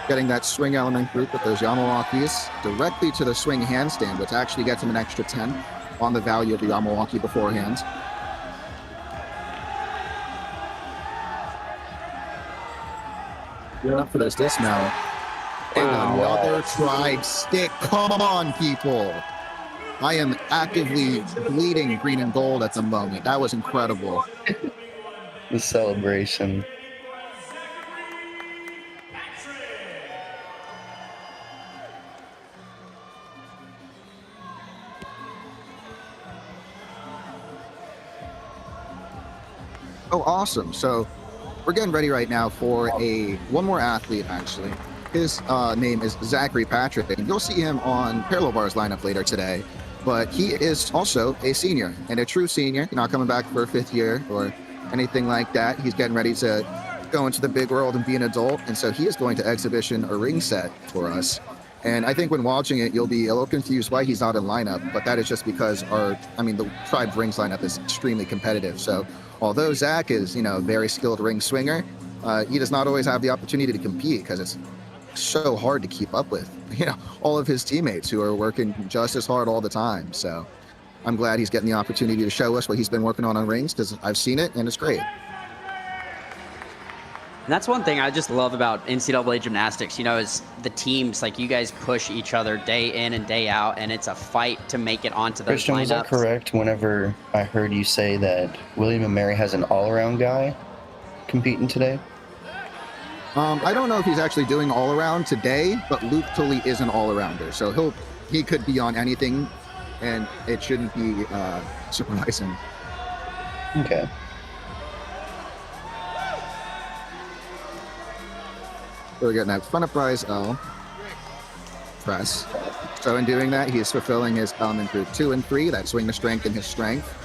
Getting that swing element group with those Yamawakis directly to the swing handstand, which actually gets him an extra 10 on the value of the Yamawaki beforehand. Gearing up for this dismount. And another tribe stick. Come on, people. I am actively bleeding green and gold at the moment. That was incredible. The celebration. Oh, awesome. So we're getting ready right now for one more athlete, actually. His name is Zachary Patrick, and you'll see him on Parallel Bar's lineup later today. But he is also a senior, and a true senior, not coming back for a fifth year or anything like that. He's getting ready to go into the big world and be an adult, and so he is going to exhibition a ring set for us. And I think when watching it, you'll be a little confused why he's not in lineup, but that is just because the Tribe Rings lineup is extremely competitive. So although Zach is, a very skilled ring swinger, he does not always have the opportunity to compete because it's so hard to keep up with, all of his teammates who are working just as hard all the time. So I'm glad he's getting the opportunity to show us what he's been working on rings, because I've seen it and it's great. And that's one thing I just love about NCAA gymnastics, is the teams, like you guys push each other day in and day out, and it's a fight to make it onto those Christian, lineups. was that correct whenever I heard you say that William & Mary has an all-around guy competing today? I don't know if he's actually doing all-around today, but Luke Tully is an all-arounder, so he could be on anything, and it shouldn't be surprising. Okay. So we're getting that front up rise L press. So in doing that, he is fulfilling his element group 2 and 3, that swing to strength and his strength.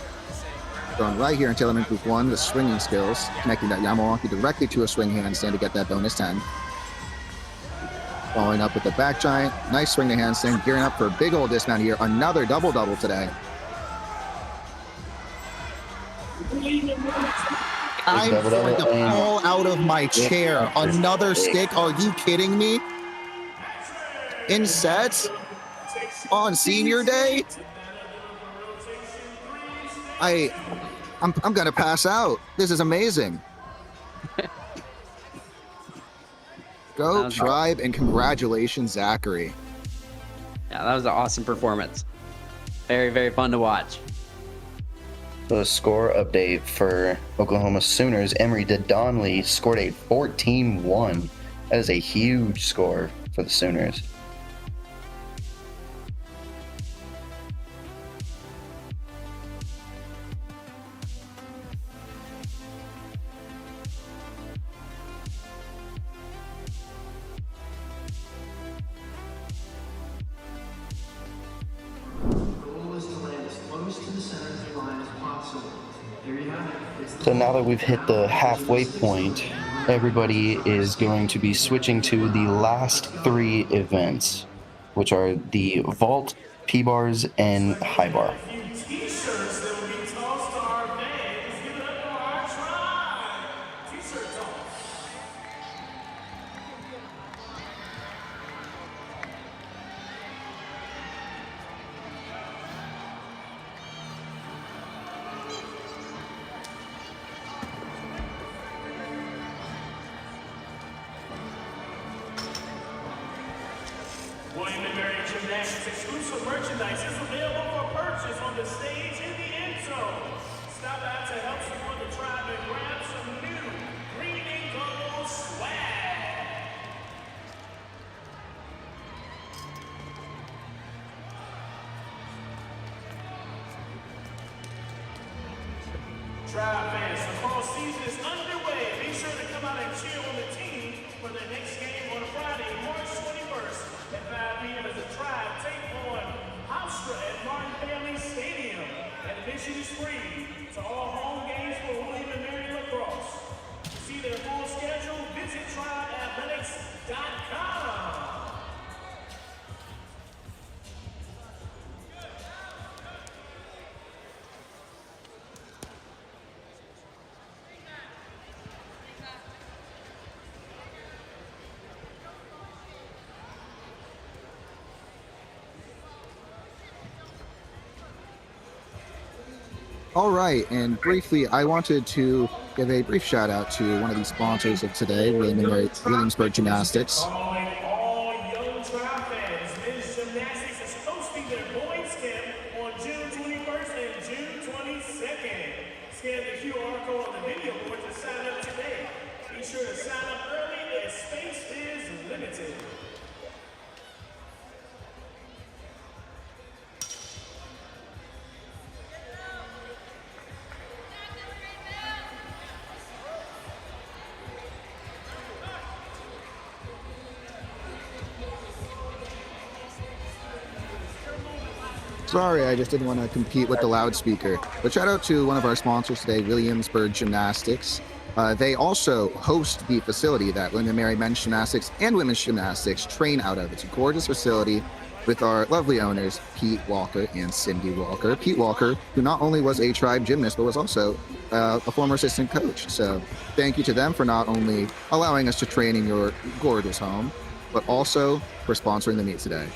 Going right here into element group 1, the swinging skills, connecting that Yamawaki directly to a swing handstand to get that bonus 10. Following up with the back giant, nice swing to handstand, gearing up for a big old dismount here, another double-double today. I'm going to fall out of my chair. Another stick? Are you kidding me? In sets? On senior day? I'm going to pass out. This is amazing. Go Tribe, and congratulations, Zachary. Yeah, that was an awesome performance. Very, very fun to watch. The score update for Oklahoma Sooners. Emory Donnelly scored a 14-1. That is a huge score for the Sooners. So now that we've hit the halfway point, everybody is going to be switching to the last 3 events, which are the vault, P-bars, and high bar. T-shirts that will be tossed to our fans. Give it up for our tribe. T-shirt toss. William & Mary Gymnastics exclusive merchandise is available for purchase on the stage in the end zone. Stop out to help support the tribe and grab some new green and gold swag. Tribe fans, the fall season is underway. Be sure to come out and cheer on the team for the next game on Friday, March 21st at 5 p.m. as the Tribe take on Hofstra at Martin Family Stadium. Admission is free to all home games for William & Mary Lacrosse. To see their full schedule, visit tribeathletics.com. All right, and briefly, I wanted to give a brief shout out to one of the sponsors of today, Williamsburg Gymnastics. Calling all young Tribe fans, Men's Gymnastics is hosting their boys camp on June 21st and June 22nd. Scan the QR code on the video board to sign up today. Be sure to sign up early as space is limited. Sorry, I just didn't want to compete with the loudspeaker. But shout out to one of our sponsors today, Williamsburg Gymnastics. They also host the facility that William & Mary Men's Gymnastics and Women's Gymnastics train out of. It's a gorgeous facility with our lovely owners, Pete Walker and Cindy Walker. Pete Walker, who not only was a Tribe gymnast, but was also a former assistant coach. So thank you to them for not only allowing us to train in your gorgeous home, but also for sponsoring the meet today.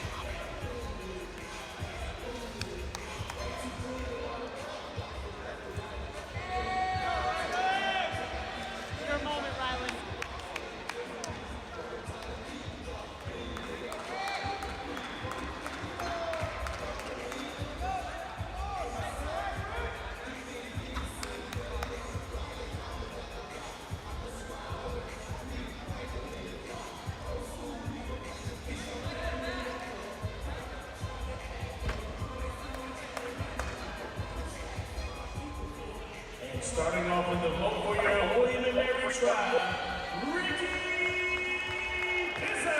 Starting off with the vote for your William & Mary Tribe, Ricky Pizza.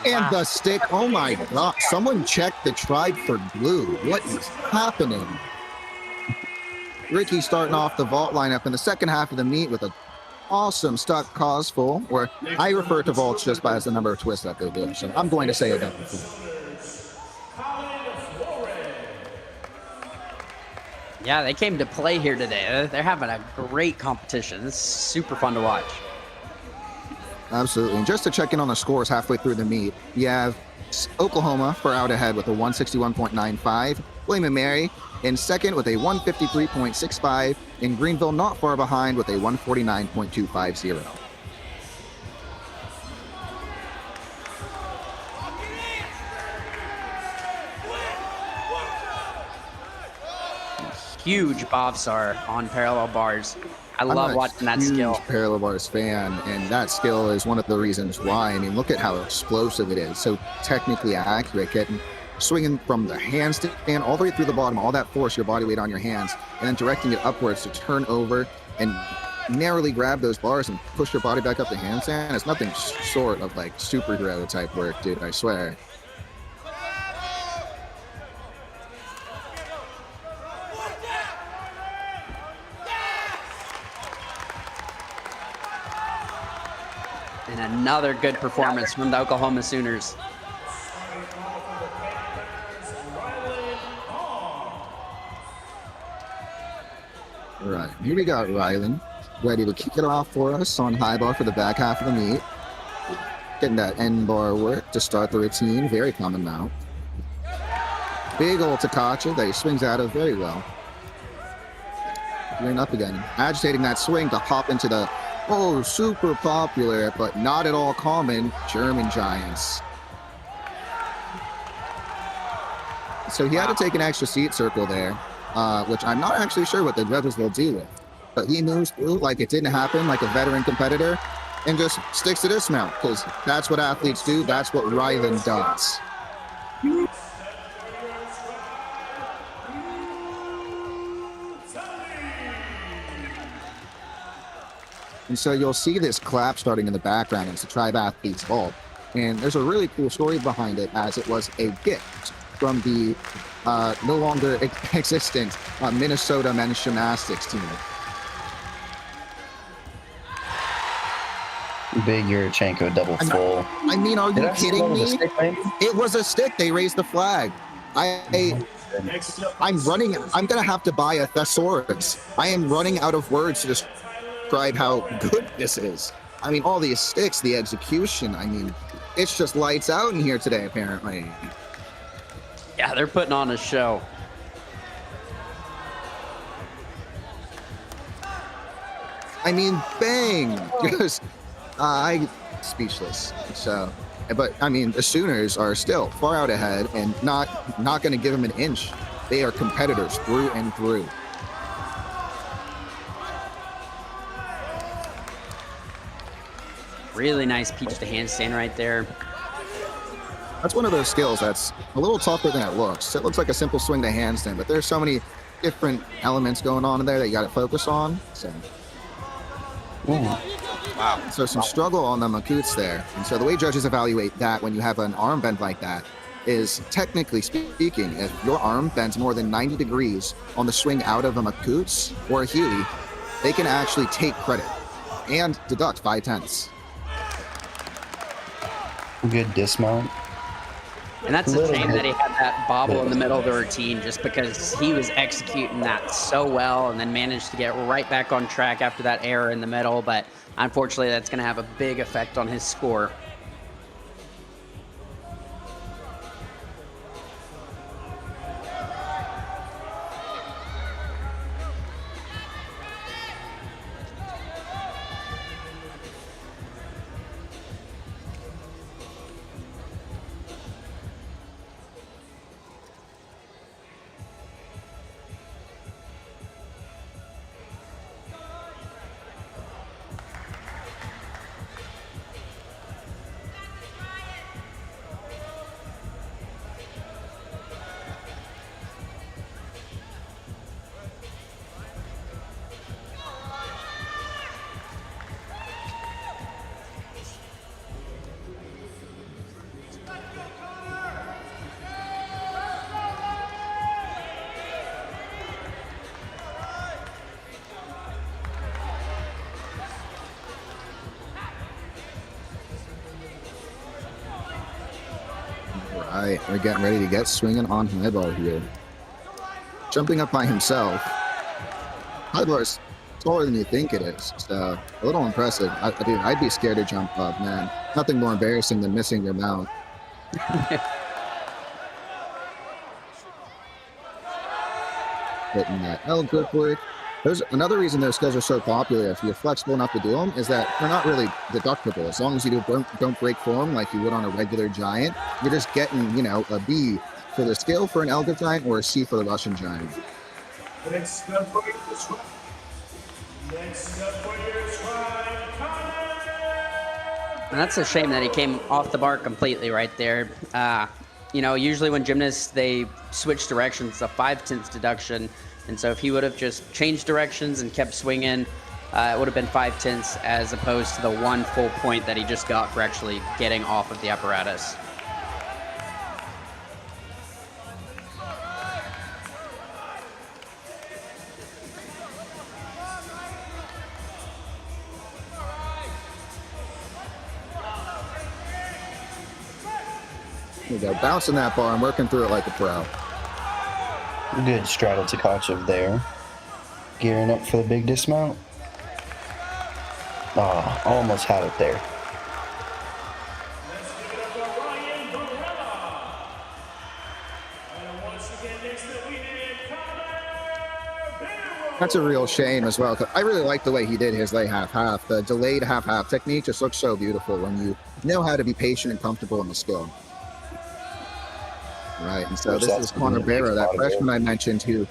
And the stick, oh my God, someone checked the Tribe for blue. What is happening? Ricky starting off the vault lineup in the second half of the meet with an awesome stuck cause full, or I refer to vaults just by as the number of twists that they do. So I'm going to say it. Yeah, they came to play here today. They're having a great competition. It's super fun to watch. Absolutely. And just to check in on the scores halfway through the meet, you have Oklahoma for out ahead with a 161.95. William & Mary in second with a 153.65, and Greenville not far behind with a 149.250. Huge bobsar on parallel bars. I I'm love a watching that huge skill. parallel bars fan, and that skill is one of the reasons why. I mean, look at how explosive it is. So technically accurate, getting swinging from the handstand all the way through the bottom, all that force, your body weight on your hands, and then directing it upwards to turn over and narrowly grab those bars and push your body back up the handstand. It's nothing short of like superhero type work, dude, I swear. And another good performance from the Oklahoma Sooners. All right, here we got Rylan ready to kick it off for us on high bar for the back half of the meet. Getting that end bar work to start the routine, very common now. Big old Takacha that he swings out of very well. Gearing up again, agitating that swing to hop into the super popular but not at all common German Giants. So he had to take an extra seat circle there, which I'm not actually sure what the judges will do with. But he moves through like it didn't happen, like a veteran competitor, and just sticks to dismount, because that's what athletes do. That's what Rylan does. And so you'll see this clap starting in the background as the Tribe athletes vault. And there's a really cool story behind it, as it was a gift from the no longer existent Minnesota men's gymnastics team. Big Yurchenko double full. I mean, are you kidding me? Stick, It was a stick. They raised the flag. I'm running. I'm going to have to buy a thesaurus. I am running out of words to describe how good this is. I mean, all these sticks, the execution. I mean, it's just lights out in here today, apparently. Yeah, they're putting on a show. I mean, bang! Just, I speechless. So, but I mean, the Sooners are still far out ahead and not going to give them an inch. They are competitors through and through. Really nice peach to handstand right there. That's one of those skills that's a little tougher than it looks. It looks like a simple swing to handstand, but there's so many different elements going on in there that you got to focus on. So. Wow. So some struggle on the Makuts there. And so the way judges evaluate that when you have an arm bend like that is, technically speaking, if your arm bends more than 90 degrees on the swing out of a Makuts or a Huey, they can actually take credit and deduct 5/10. Good dismount. And that's a shame that he had that bobble in the middle of the routine, just because he was executing that so well and then managed to get right back on track after that error in the middle. But unfortunately, that's going to have a big effect on his score. All right, we're getting ready to get swinging on high bar here. Jumping up by himself. High bar is taller than you think it is, so a little impressive. Dude, I'd be scared to jump up, man. Nothing more embarrassing than missing your mount. hitting that L grip work. There's another reason those skills are so popular. If you're flexible enough to do them, is that they're not really deductible. As long as you don't break form like you would on a regular giant, you're just getting, you know, a B for the skill for an L grip giant or a C for the Russian giant. Next up for your try. Next up for your try, Connor. And that's a shame that he came off the bar completely right there. You know, usually when gymnasts, they switch directions, a 5/10 deduction. And so if he would have just changed directions and kept swinging, it would have been 5/10 as opposed to the 1 full point that he just got for actually getting off of the apparatus. There you go, bouncing that bar and working through it like a pro. Good straddle to Tkachev there. Gearing up for the big dismount. Oh, almost had it there. Let's give it up for Ryan Gorilla. And once again, next up we have Connor Barrow. That's a real shame as well. 'Cause I really like the way he did his lay half-half. The delayed half-half technique just looks so beautiful when you know how to be patient and comfortable in the skill. Right, and so this is Connor Barrow, that freshman I mentioned, who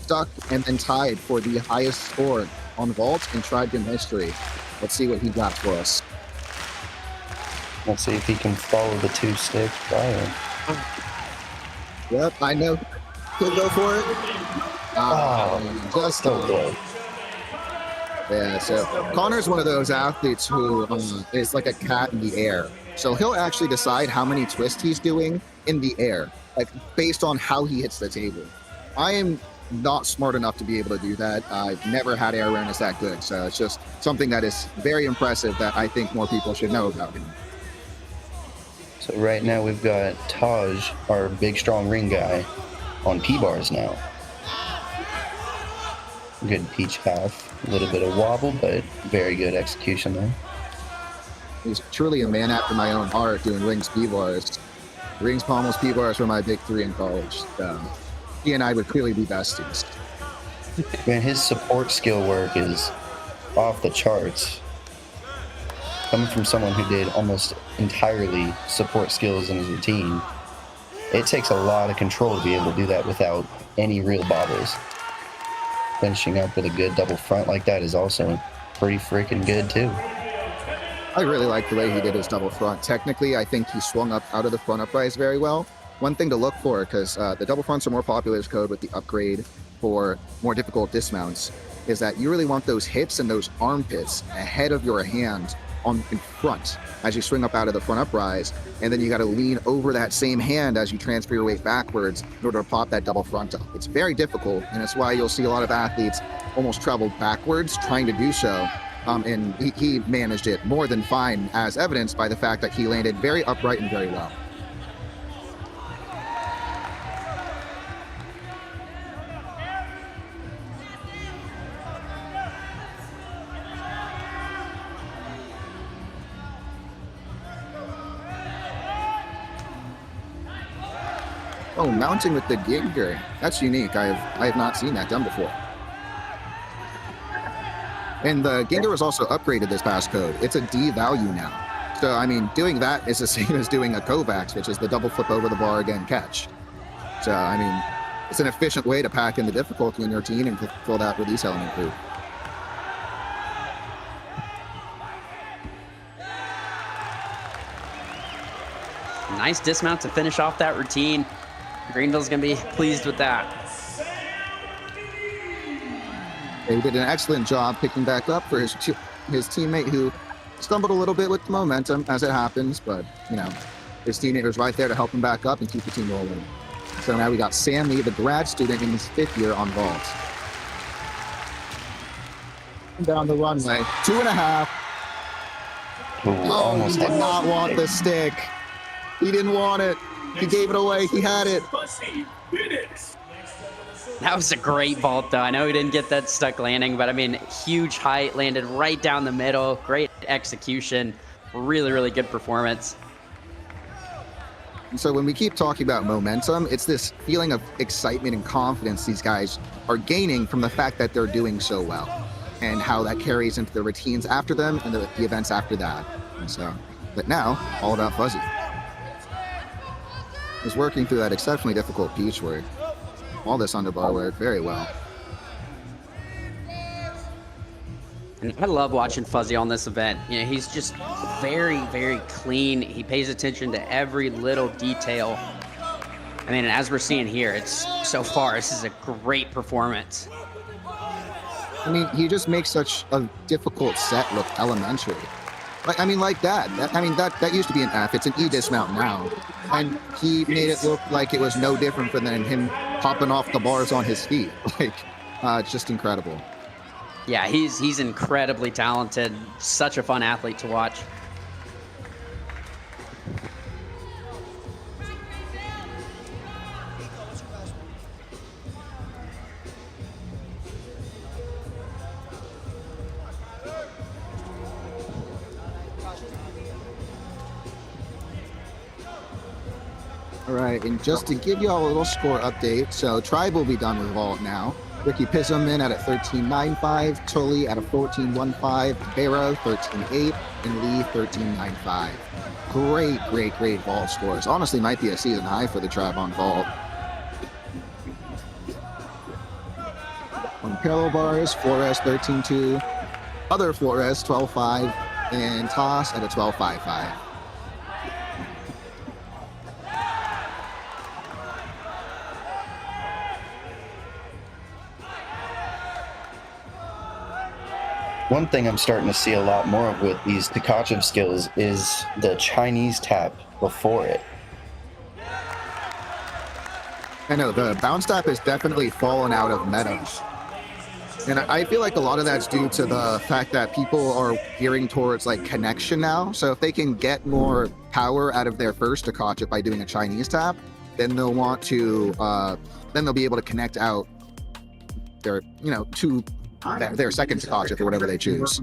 stuck and then tied for the highest score on vault in tri-gym history. Let's see what he got for us. Let's see if he can follow the two-stick fire. Yep, I know. He'll go for it. Just so good. Yeah, so Connor's one of those athletes who is like a cat in the air. So he'll actually decide how many twists he's doing in the air, like based on how he hits the table. I am not smart enough to be able to do that. I've never had air awareness that good. So it's just something that is very impressive that I think more people should know about him. So right now we've got Taj, our big strong ring guy, on P-bars now. Good peach half. A little bit of wobble, but very good execution there. He's truly a man after my own heart doing rings P-bars. Rings, Pommels, P-bars were my big three in college. He and I would clearly be besties. Man, his support skill work is off the charts. Coming from someone who did almost entirely support skills in his routine, it takes a lot of control to be able to do that without any real bobbles. Finishing up with a good double front like that is also pretty freaking good too. I really like the way he did his double front. Technically, I think he swung up out of the front uprise very well. One thing to look for, because the double fronts are more popular as code with the upgrade for more difficult dismounts, is that you really want those hips and those armpits ahead of your hand in front as you swing up out of the front uprise, and then you got to lean over that same hand as you transfer your weight backwards in order to pop that double front up. It's very difficult, and it's why you'll see a lot of athletes almost travel backwards trying to do so. And he managed it more than fine, as evidenced by the fact that he landed very upright and very well. Oh, mounting with the Ginger. That's unique. I have not seen that done before. And the Ginger was also upgraded this past code. It's a D value now. So, I mean, doing that is the same as doing a Kovacs, which is the double flip over the bar again catch. So, I mean, it's an efficient way to pack in the difficulty in your routine and fill that release element group. Nice dismount to finish off that routine. Greenville's going to be pleased with that. He did an excellent job picking back up for his teammate, who stumbled a little bit with the momentum, as it happens, but, you know, his teammate was right there to help him back up and keep the team rolling. So now we got Sam Lee, the grad student in his 5th year on vault. Down the runway, 2.5. Oh, he did not want the stick. He didn't want it. He gave it away. He had it. That was a great vault, though. I know he didn't get that stuck landing, but I mean, huge height, landed right down the middle. Great execution. Really, really good performance. And so when we keep talking about momentum, it's this feeling of excitement and confidence these guys are gaining from the fact that they're doing so well, and how that carries into the routines after them and the events after that. And so, but now, all about Fuzzy. He's working through that exceptionally difficult peach work. All this underbar work very well. And I love watching Fuzzy on this event. You know, he's just very, very clean. He pays attention to every little detail. I mean, as we're seeing here, it's so far, this is a great performance. I mean, he just makes such a difficult set look elementary. Like, I mean, like that. That used to be an F. It's an E dismount now. And he made it look like it was no different than him popping off the bars on his feet. Like, it's just incredible. Yeah, he's incredibly talented. Such a fun athlete to watch. All right, and just to give you all a little score update, so Tribe will be done with vault now. Ricky Pisselman at a 13.95, Tully at a 14.15, Barrow 13.8, and Lee 13.95. Great vault scores. Honestly, might be a season high for the Tribe on vault. On parallel bars, Flores 13.2, other Flores 12.5, and Toss at a 12.55. One thing I'm starting to see a lot more of with these Tkachev skills is the Chinese tap before it. I know, the bounce tap has definitely fallen out of meta. And I feel like a lot of that's due to the fact that people are gearing towards like connection now. So if they can get more power out of their first Tkachev by doing a Chinese tap, then they'll want to, then they'll be able to connect out their, to their second Tkachev or whatever they choose.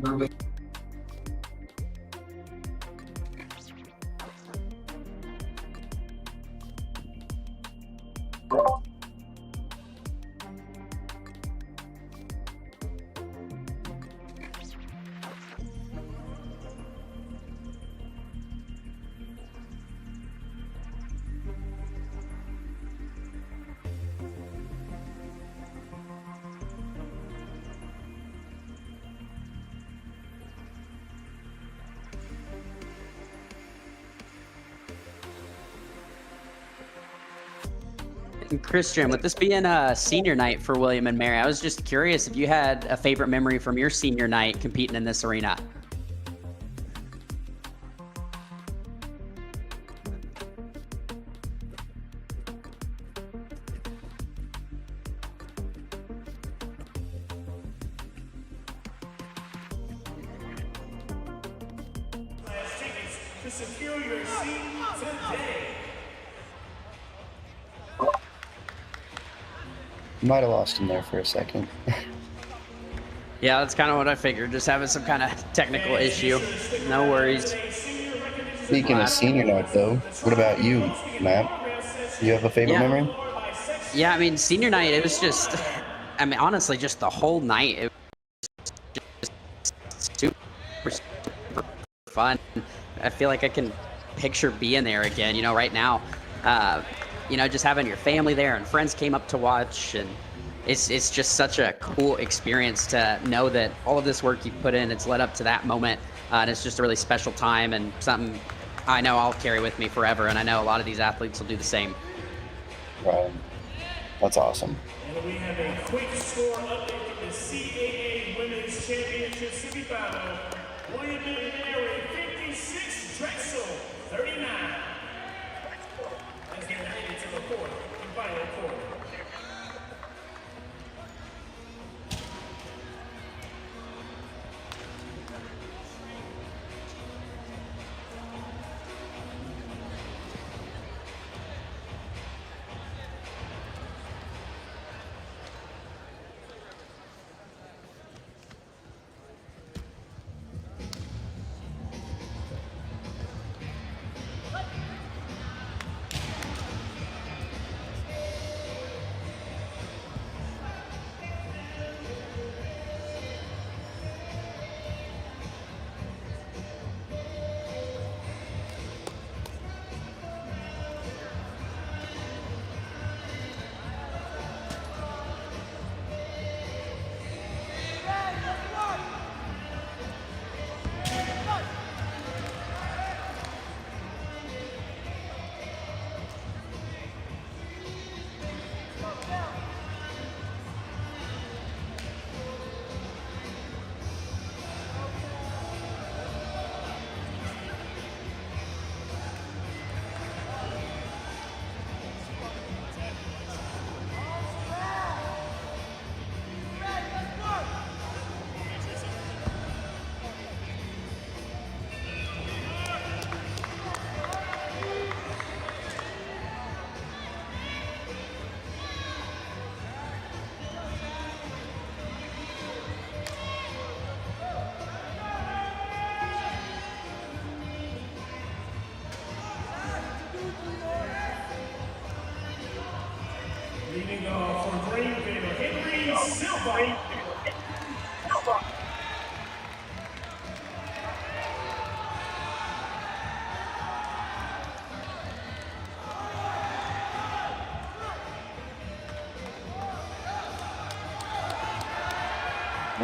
Christian, with this being a senior night for William and Mary, I was just curious if you had a favorite memory from your senior night competing in this arena. To secure your seat today. Might have lost him there for a second. Yeah, that's kind of what I figured. Just having some kind of technical issue. No worries. Speaking of senior night, though, what about you, Matt? You have a favorite memory? Yeah, I mean, senior night, it was just, I mean, honestly, just the whole night, it was just super fun. I feel like I can picture being there again, right now. Just having your family there and friends came up to watch, and it's just such a cool experience to know that all of this work you put in, it's led up to that moment, and it's just a really special time and something I know I'll carry with me forever, and I know a lot of these athletes will do the same. Right. That's awesome. And we have a quick score update from the CAA Women's Championship semifinal. William and Mary 56, Drexel 39. As they made it to the fourth and final quarter.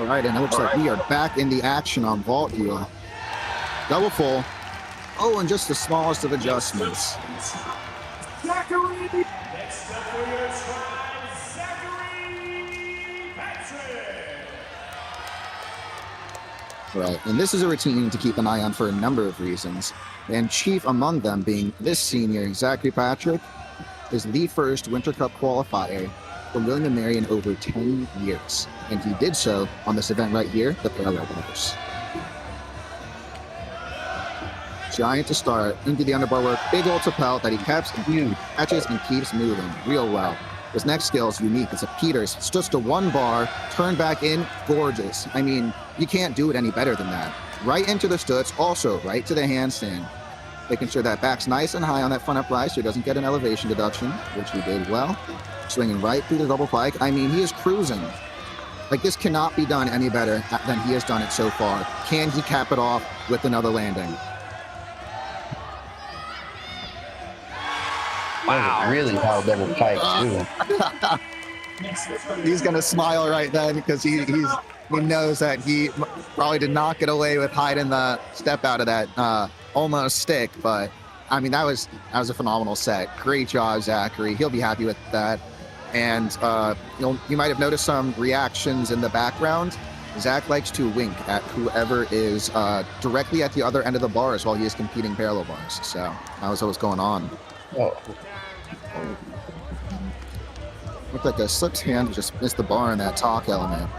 All right, and it looks like we are back in the action on vault here. Double full. Oh, and just the smallest of adjustments. Zachary! Next up for your tribe, Zachary Patrick! Right, and this is a routine to keep an eye on for a number of reasons, and chief among them being this senior, Zachary Patrick, is the first Winter Cup qualifier for William & Mary in over 10 years, and he did so on this event right here, the parallel bars. Giant to start, into the underbar work, big old lapel that he catches and keeps moving real well. His next skill is unique. It's a Peters. It's just a one bar, turn back in, gorgeous. I mean, you can't do it any better than that. Right into the stutz, also right to the handstand. Making sure that back's nice and high on that front upright so he doesn't get an elevation deduction, which he did well. Swinging right through the double pike. I mean, he is cruising. Like, this cannot be done any better than he has done it so far. Can he cap it off with another landing? Wow. Really high double pike, too. He's gonna smile right then because he knows that he probably did not get away with hiding the step out of that almost stick. But I mean, that was a phenomenal set. Great job, Zachary. He'll be happy with that. And you might have noticed some reactions in the background. Zach likes to wink at whoever is directly at the other end of the bars while he is competing parallel bars. So that was what was going on. Oh. Looked like a slipped hand just missed the bar in that talk element.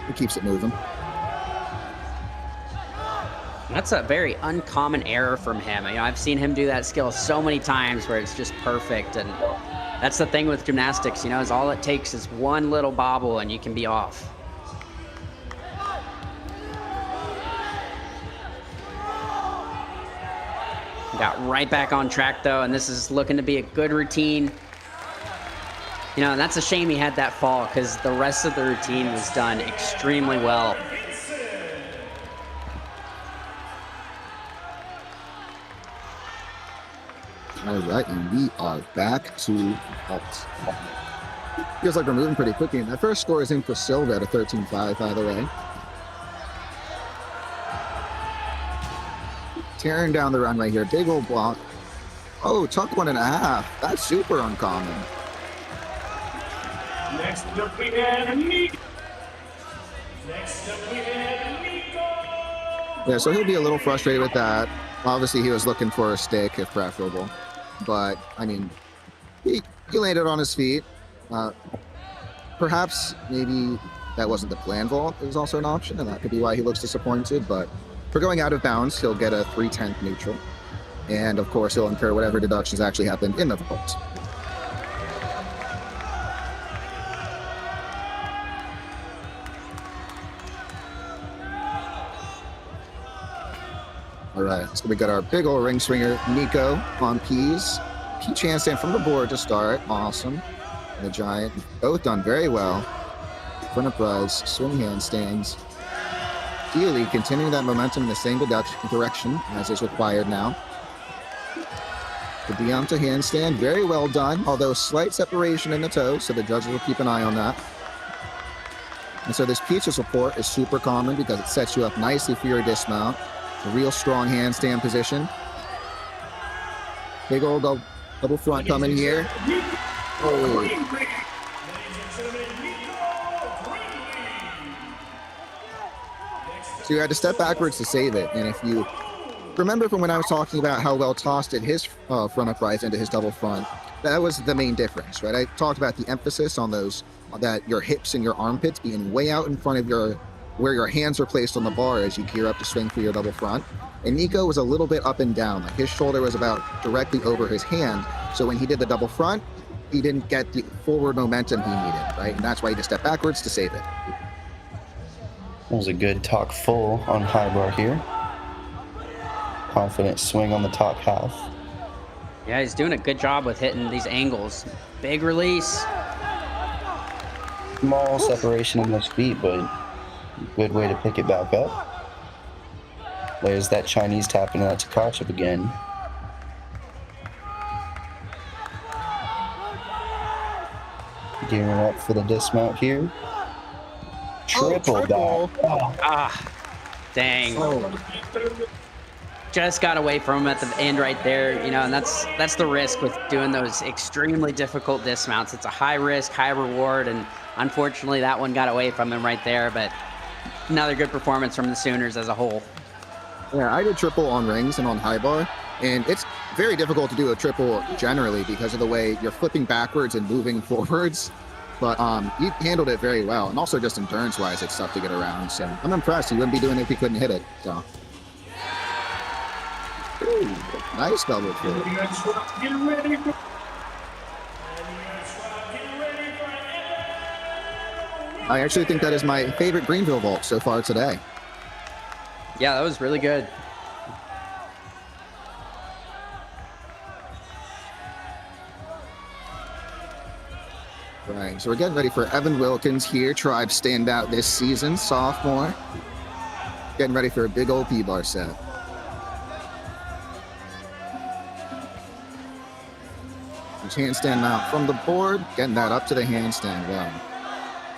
He keeps it moving. That's a very uncommon error from him. You know, I've seen him do that skill so many times where it's just perfect. And that's the thing with gymnastics, you know, is all it takes is one little bobble and you can be off. Got right back on track though, and this is looking to be a good routine. You know, and that's a shame he had that fall because the rest of the routine was done extremely well. All right, and we are back to vault. Feels like we're moving pretty quickly. And that first score is in for silver at a 13.5, by the way. Tearing down the runway here. Big old block. Oh, tuck 1.5. That's super uncommon. Next up we have Nico. Next up we have Nico. Yeah, so he'll be a little frustrated with that. Obviously, he was looking for a stick, if preferable. But, I mean, he landed on his feet. Perhaps, maybe that wasn't the plan vault. It was also an option, and that could be why he looks disappointed. But for going out of bounds, he'll get a 3/10 neutral. And, of course, he'll incur whatever deductions actually happened in the vault. All right, so we got our big old ring swinger, Nico, on P's. Peach handstand from the board to start. Awesome. And the giant, both done very well. Front uprights, swing handstands. Ideally, continuing that momentum in the same direction as is required now. The Deonta handstand, very well done, although slight separation in the toes, so the judges will keep an eye on that. And so this pizza support is super common because it sets you up nicely for your dismount. A real strong handstand position. Big old double front coming here. Oh. So you had to step backwards to save it. And if you remember from when I was talking about how well tossed it his front uprights into his double front, that was the main difference, right? I talked about the emphasis on those, that your hips and your armpits being way out in front of where your hands are placed on the bar as you gear up to swing for your double front. And Nico was a little bit up and down. Like his shoulder was about directly over his hand. So when he did the double front, he didn't get the forward momentum he needed, right? And that's why he just stepped backwards to save it. That was a good talk full on high bar here. Confident swing on the top half. Yeah, he's doing a good job with hitting these angles. Big release. Small separation in those feet, but good way to pick it back up. There's that Chinese tap into that Takachev again. Gearing up for the dismount here. Triple triple. back. Oh, Ah, dang. Oh, Just got away from him at the end right there, you know, and that's the risk with doing those extremely difficult dismounts. It's a high risk, high reward, and unfortunately that one got away from him right there, but another good performance from the Sooners as a whole. yeah, I did triple on rings and on high bar, and it's very difficult to do a triple generally because of the way you're flipping backwards and moving forwards. But you handled it very well, and also just endurance-wise, it's tough to get around. So I'm impressed. He wouldn't be doing it if he couldn't hit it. So, ooh, nice double flip. And you guys try, get ready for. I actually think that is my favorite Greenville vault so far today. Yeah, that was really good. Right, so we're getting ready for Evan Wilkins here, Tribe standout this season, sophomore. Getting ready for a big old P-bar set. His handstand mount from the board, getting that up to the handstand. Well,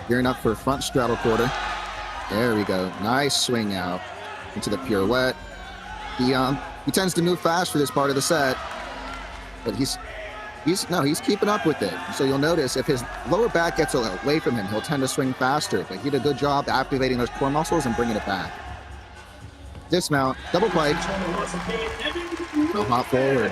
gearing up for front straddle quarter. There we go. Nice swing out into the pirouette. He tends to move fast for this part of the set, but he's keeping up with it. So you'll notice if his lower back gets away from him, he'll tend to swing faster, but he did a good job activating those core muscles and bringing it back. Dismount, double pike, no hop forward.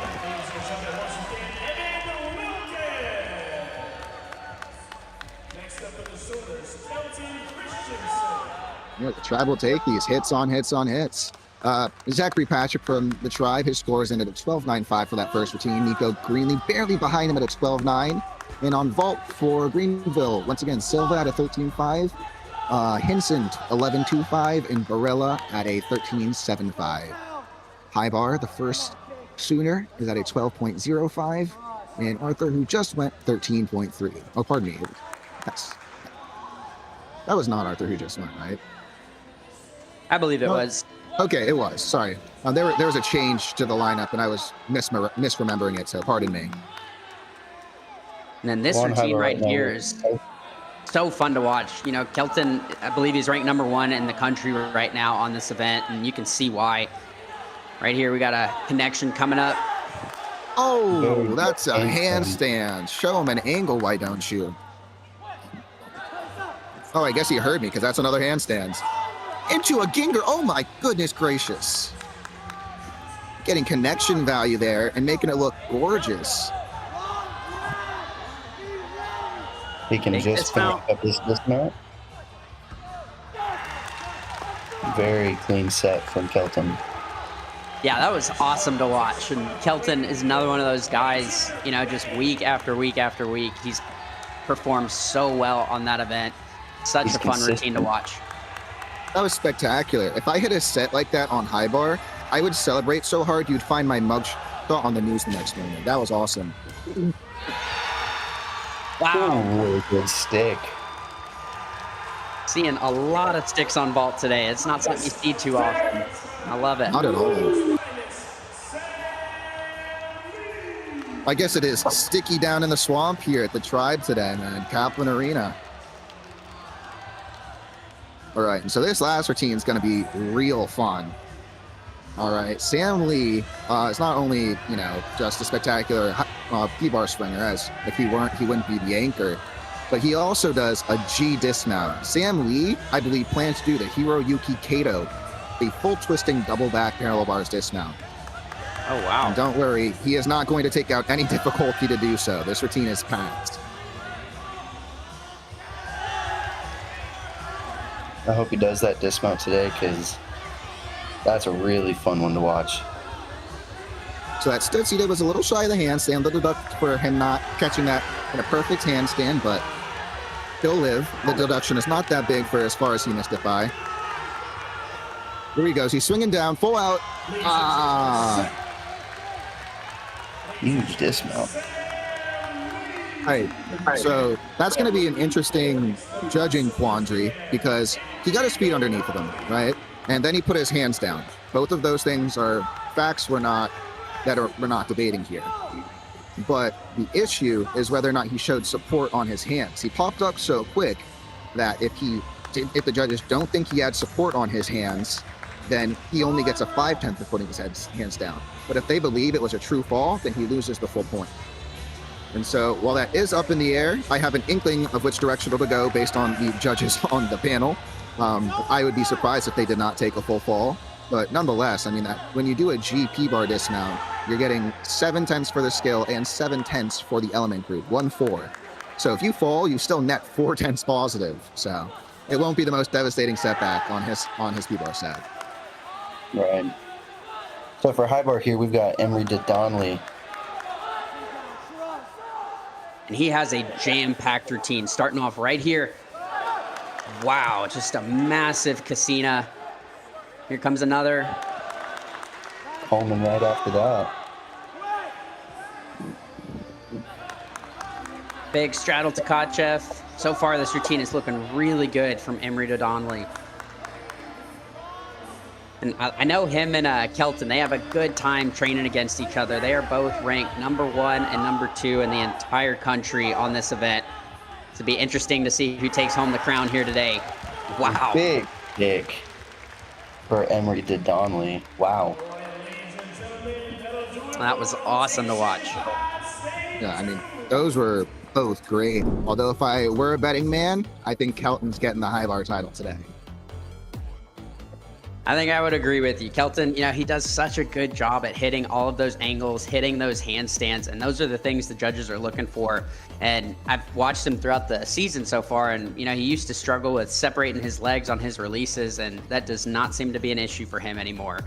Yeah, the Tribe will take these hits on hits on hits. Zachary Patrick from the Tribe, his score is in at a 12.95 for that first routine. Nico Greenlee barely behind him at a 12.9. And on vault for Greenville, once again, Silva at a 13.5. Hinson, 11.25, and Barella at a 13.75. High bar, the first Sooner, is at a 12.05. And Arthur, who just went, 13.3. Oh, pardon me. That was not Arthur who just went, right? I believe it was. Okay, it was. Sorry. There was a change to the lineup, and I was misremembering it, so pardon me. And then this One routine highlight right now. here is so fun to watch. You know, Kelton, I believe he's ranked #1 in the country right now on this event, and you can see why. Right here, we got a connection coming up. Oh, that's a handstand. Show him an angle, why don't you? Oh, I guess he heard me, because that's another handstand. Into a Ginger. Oh, my goodness gracious. Getting connection value there and making it look gorgeous. he can Big just finish dismount. up his dismount. Very clean set from Kelton. Yeah, that was awesome to watch. And Kelton is another one of those guys, you know, just week after week after week. He's performed so well on that event. Such He's a fun routine to consistent. watch. That was spectacular. If I hit a set like that on high bar, I would celebrate so hard you'd find my mugshot on the news the next morning. That was awesome. Wow. Really good stick. Seeing a lot of sticks on vault today. It's not something you see too often. I love it. Not at all. I guess it is sticky down in the swamp here at the Tribe today, man. Kaplan Arena. All right, and so this last routine is going to be real fun. All right, Sam Lee is not only, you know, just a spectacular P-bar springer, as if he weren't, he wouldn't be the anchor, but he also does a G dismount. Sam Lee, I believe, plans to do the Hiroyuki Kato, a full twisting double back parallel bars dismount. Oh, wow. And don't worry, he is not going to take out any difficulty to do so. This routine is packed. I hope he does that dismount today because that's a really fun one to watch. So that stitch he did was a little shy of the handstand, little deduct for him not catching that in a perfect handstand, but he'll live. The deduction is not that big for as far as he missed it by. Here he goes. He's swinging down, full out. Huge dismount. Right. So that's going to be an interesting judging quandary because he got his feet underneath of him, right? And then he put his hands down. Both of those things are facts we're not debating here. But the issue is whether or not he showed support on his hands. He popped up so quick that if he if the judges don't think he had support on his hands, then he only gets a 5/10 for putting his hands down. But if they believe it was a true fall, then he loses the full point. And so while that is up in the air, I have an inkling of which direction it'll go based on the judges on the panel. I would be surprised if they did not take a full fall. But nonetheless, I mean, when you do a GP bar dismount, you're getting 7/10 for the skill and 7/10 for the element group, 1-4. So if you fall, you still net 4/10 positive. So it won't be the most devastating setback on his P-bar set. Right. So for high bar here, we've got Emery Donnelly. And he has a jam-packed routine starting off right here. Wow, just a massive casina. Here comes another. Coleman right after that. Big straddle to Tkachev. So far, this routine is looking really good from Emery Donnelly. And I know him and Kelton, they have a good time training against each other. They are both ranked number 1 and number 2 in the entire country on this event. It'll be interesting to see who takes home the crown here today. Wow. Big kick for Emery Donnelly. Wow. That was awesome to watch. Yeah, I mean, those were both great. Although if I were a betting man, I think Kelton's getting the high bar title today. I think I would agree with you. Kelton, he does such a good job at hitting all of those angles, hitting those handstands, and those are the things the judges are looking for. And I've watched him throughout the season so far, and, he used to struggle with separating his legs on his releases, and that does not seem to be an issue for him anymore.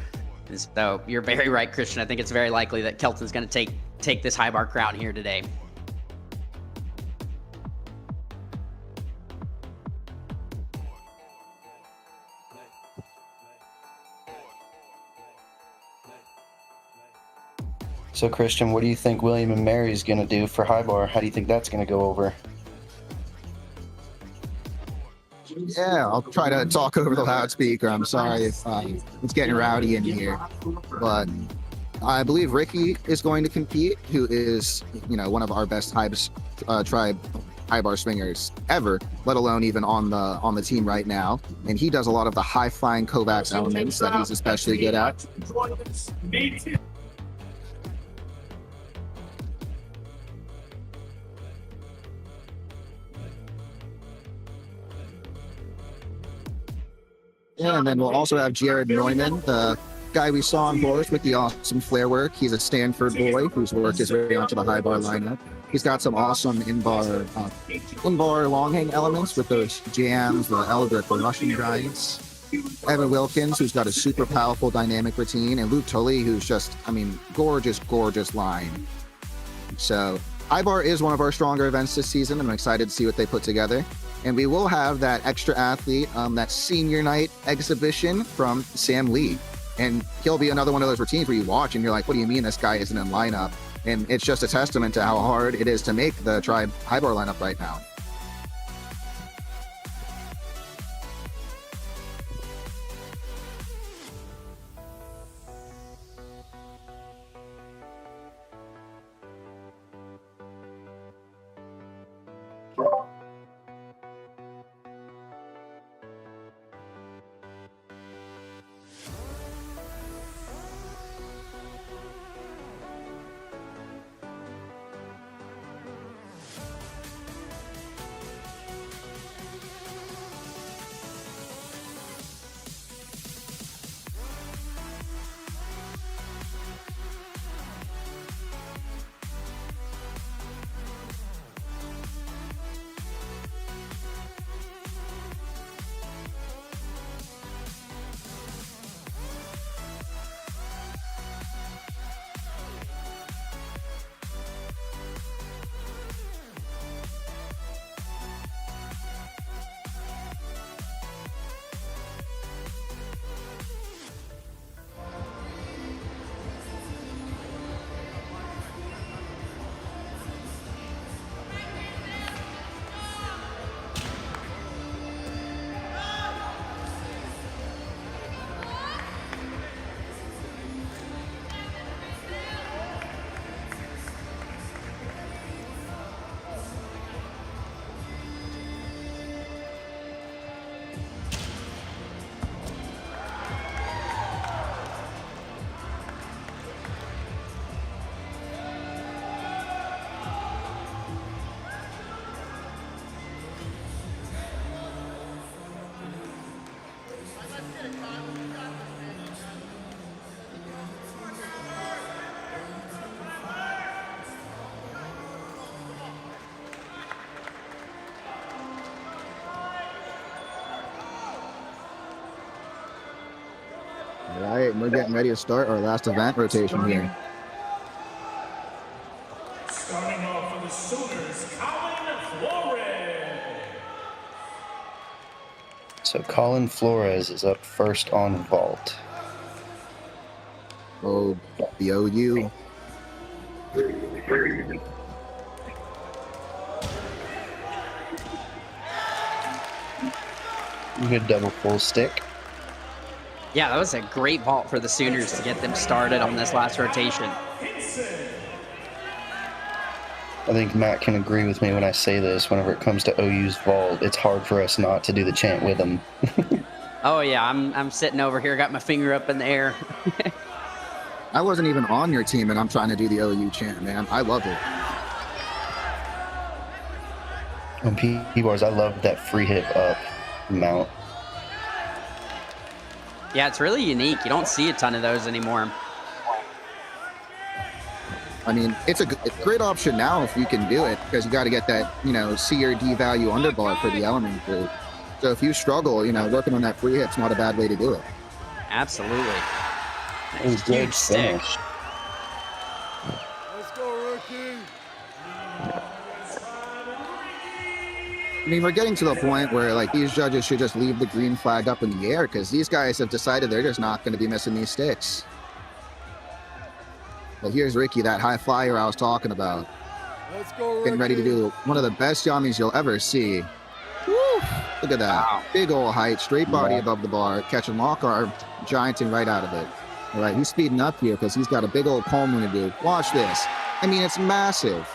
And so you're very right, Christian. I think it's very likely that Kelton's going to take this high bar crown here today. So Christian, what do you think William and Mary's going to do for high bar? How do you think that's going to go over? Yeah, I'll try to talk over the loudspeaker. I'm sorry if it's getting rowdy in here. But I believe Ricky is going to compete, who is, one of our best tribe high bar swingers ever, let alone even on the team right now. And he does a lot of the high flying Kovacs elements that he's especially good at. Yeah, and then we'll also have Jared Neumann, the guy we saw on horse with the awesome flare work. He's a Stanford boy whose work is very onto the high bar lineup. He's got some awesome in-bar long hang elements with those jams, the Eldrick, the Russian giants. Evan Wilkins, who's got a super powerful dynamic routine, and Luke Tully, who's just, gorgeous line. So high bar is one of our stronger events this season. I'm excited to see what they put together. And we will have that extra athlete, that senior night exhibition from Sam Lee. And he'll be another one of those routines where you watch and you're like, what do you mean this guy isn't in lineup? And it's just a testament to how hard it is to make the Tribe high bar lineup right now. All right, we're getting ready to start our last event rotation here. Starting off for the Sooners, Colin Flores. So Colin Flores is up first on vault. Oh, the OU. Good double full stick. Yeah, that was a great vault for the Sooners to get them started on this last rotation. I think Matt can agree with me when I say this. Whenever it comes to OU's vault, it's hard for us not to do the chant with them. Oh yeah, I'm sitting over here, got my finger up in the air. I wasn't even on your team, and I'm trying to do the OU chant, man. I love it. On P-bars, I love that free hip up mount. Yeah, it's really unique. You don't see a ton of those anymore. I mean, it's a great option now if you can do it, because you got to get that, C or D value underbar for the element group. So if you struggle, working on that free hip's not a bad way to do it. Absolutely. It was Huge good stick. finish. Let's go, Ricky. I mean, we're getting to the point where, these judges should just leave the green flag up in the air, because these guys have decided they're just not going to be missing these sticks. But here's Ricky, that high flyer I was talking about. Let's go, Ricky. Getting ready to do one of the best yummies you'll ever see. Woo! Look at that. Wow. Big old height, straight body above the bar, catching lock arm, gianting right out of it. All right, he's speeding up here because he's got a big old Pommel to do. Watch this. I mean, it's massive.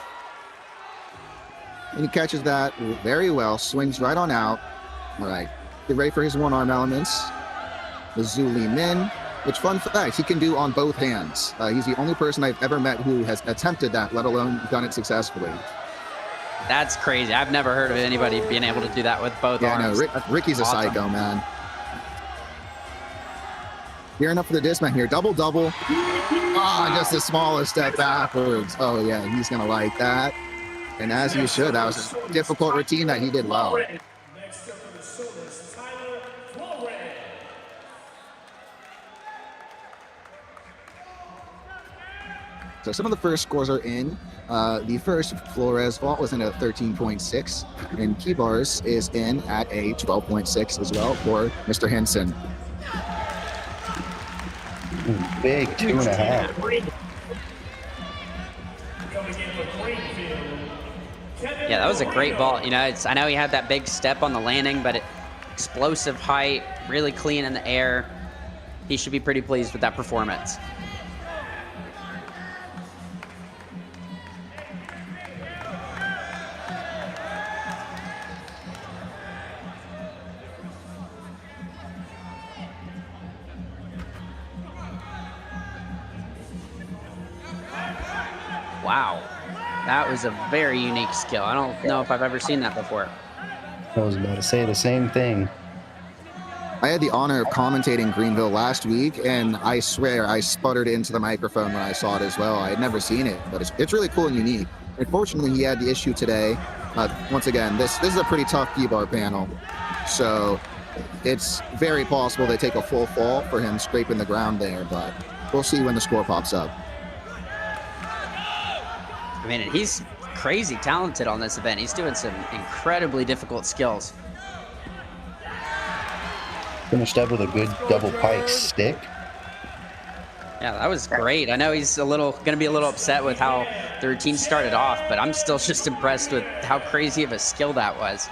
And he catches that very well, swings right on out. All right, get ready for his one-arm elements. The Zuli Min, which, fun fact, he can do on both hands. He's the only person I've ever met who has attempted that, let alone done it successfully. That's crazy. I've never heard of anybody being able to do that with both arms. Yeah, no, Ricky's a Awesome. psycho, man. Gearing up for the dismount here. Double. Ah, just the smallest step backwards. Oh, yeah, he's going to like that. And as he should, that was a difficult routine that he did well. Next up for the Sooners, Tyler Flores. So some of the first scores are in. The first Flores vault was in a 13.6, and key bars is in at a 12.6 as well for Mr. Henson. Big 2.5. Coming in for Greenville, Kevin Yeah, that was a great Royal. vault. I know he had that big step on the landing, but explosive height, really clean in the air. He should be pretty pleased with that performance. Wow, that was a very unique skill. I don't know if I've ever seen that before. I was about to say the same thing. I had the honor of commentating Greenville last week, and I swear I sputtered into the microphone when I saw it as well. I had never seen it, but it's really cool and unique. Unfortunately, he had the issue today. Once again, this is a pretty tough key-bar panel, so it's very possible they take a full fall for him scraping the ground there, but we'll see when the score pops up. I mean, he's crazy talented on this event. He's doing some incredibly difficult skills. Finished up with a good double pike stick. Yeah, that was great. I know he's going to be a little upset with how the routine started off, but I'm still just impressed with how crazy of a skill that was.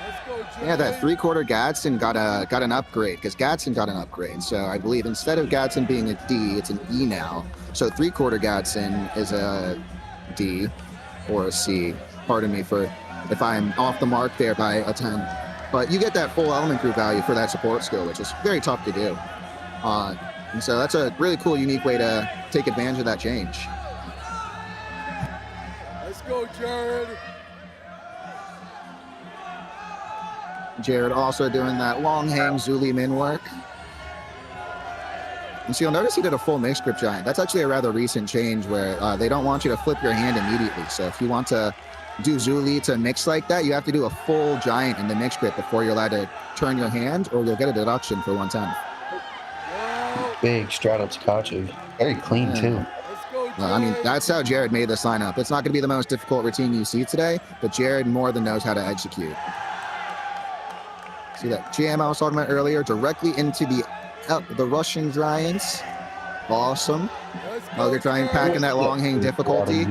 Let's go, Jay. Yeah, that three-quarter Gadsden got an upgrade, because Gadsden got an upgrade. So I believe instead of Gadsden being a D, it's an E now. So three-quarter Gadsden is a D or a C. Pardon me for if I'm off the mark there by a 10. But you get that full element group value for that support skill, which is very tough to do. And so that's a really cool, unique way to take advantage of that change. Let's go, Jared. Jared also doing that long hang Zuli Min work. And so you'll notice he did a full mixed grip giant. That's actually a rather recent change where they don't want you to flip your hand immediately. So if you want to do Zuli to mix like that, you have to do a full giant in the mixed grip before you're allowed to turn your hand, or you'll get a deduction for 110. Well, big straddle Tkachev. Very clean, Yeah. too. Let's go, Jared. I mean, that's how Jared made this lineup. It's not going to be the most difficult routine you see today, but Jared more than knows how to execute. See that jam I was talking about earlier, directly into the Russian Giants. Awesome. Let's Oh, go, they're trying Jared. packing that long hang difficulty.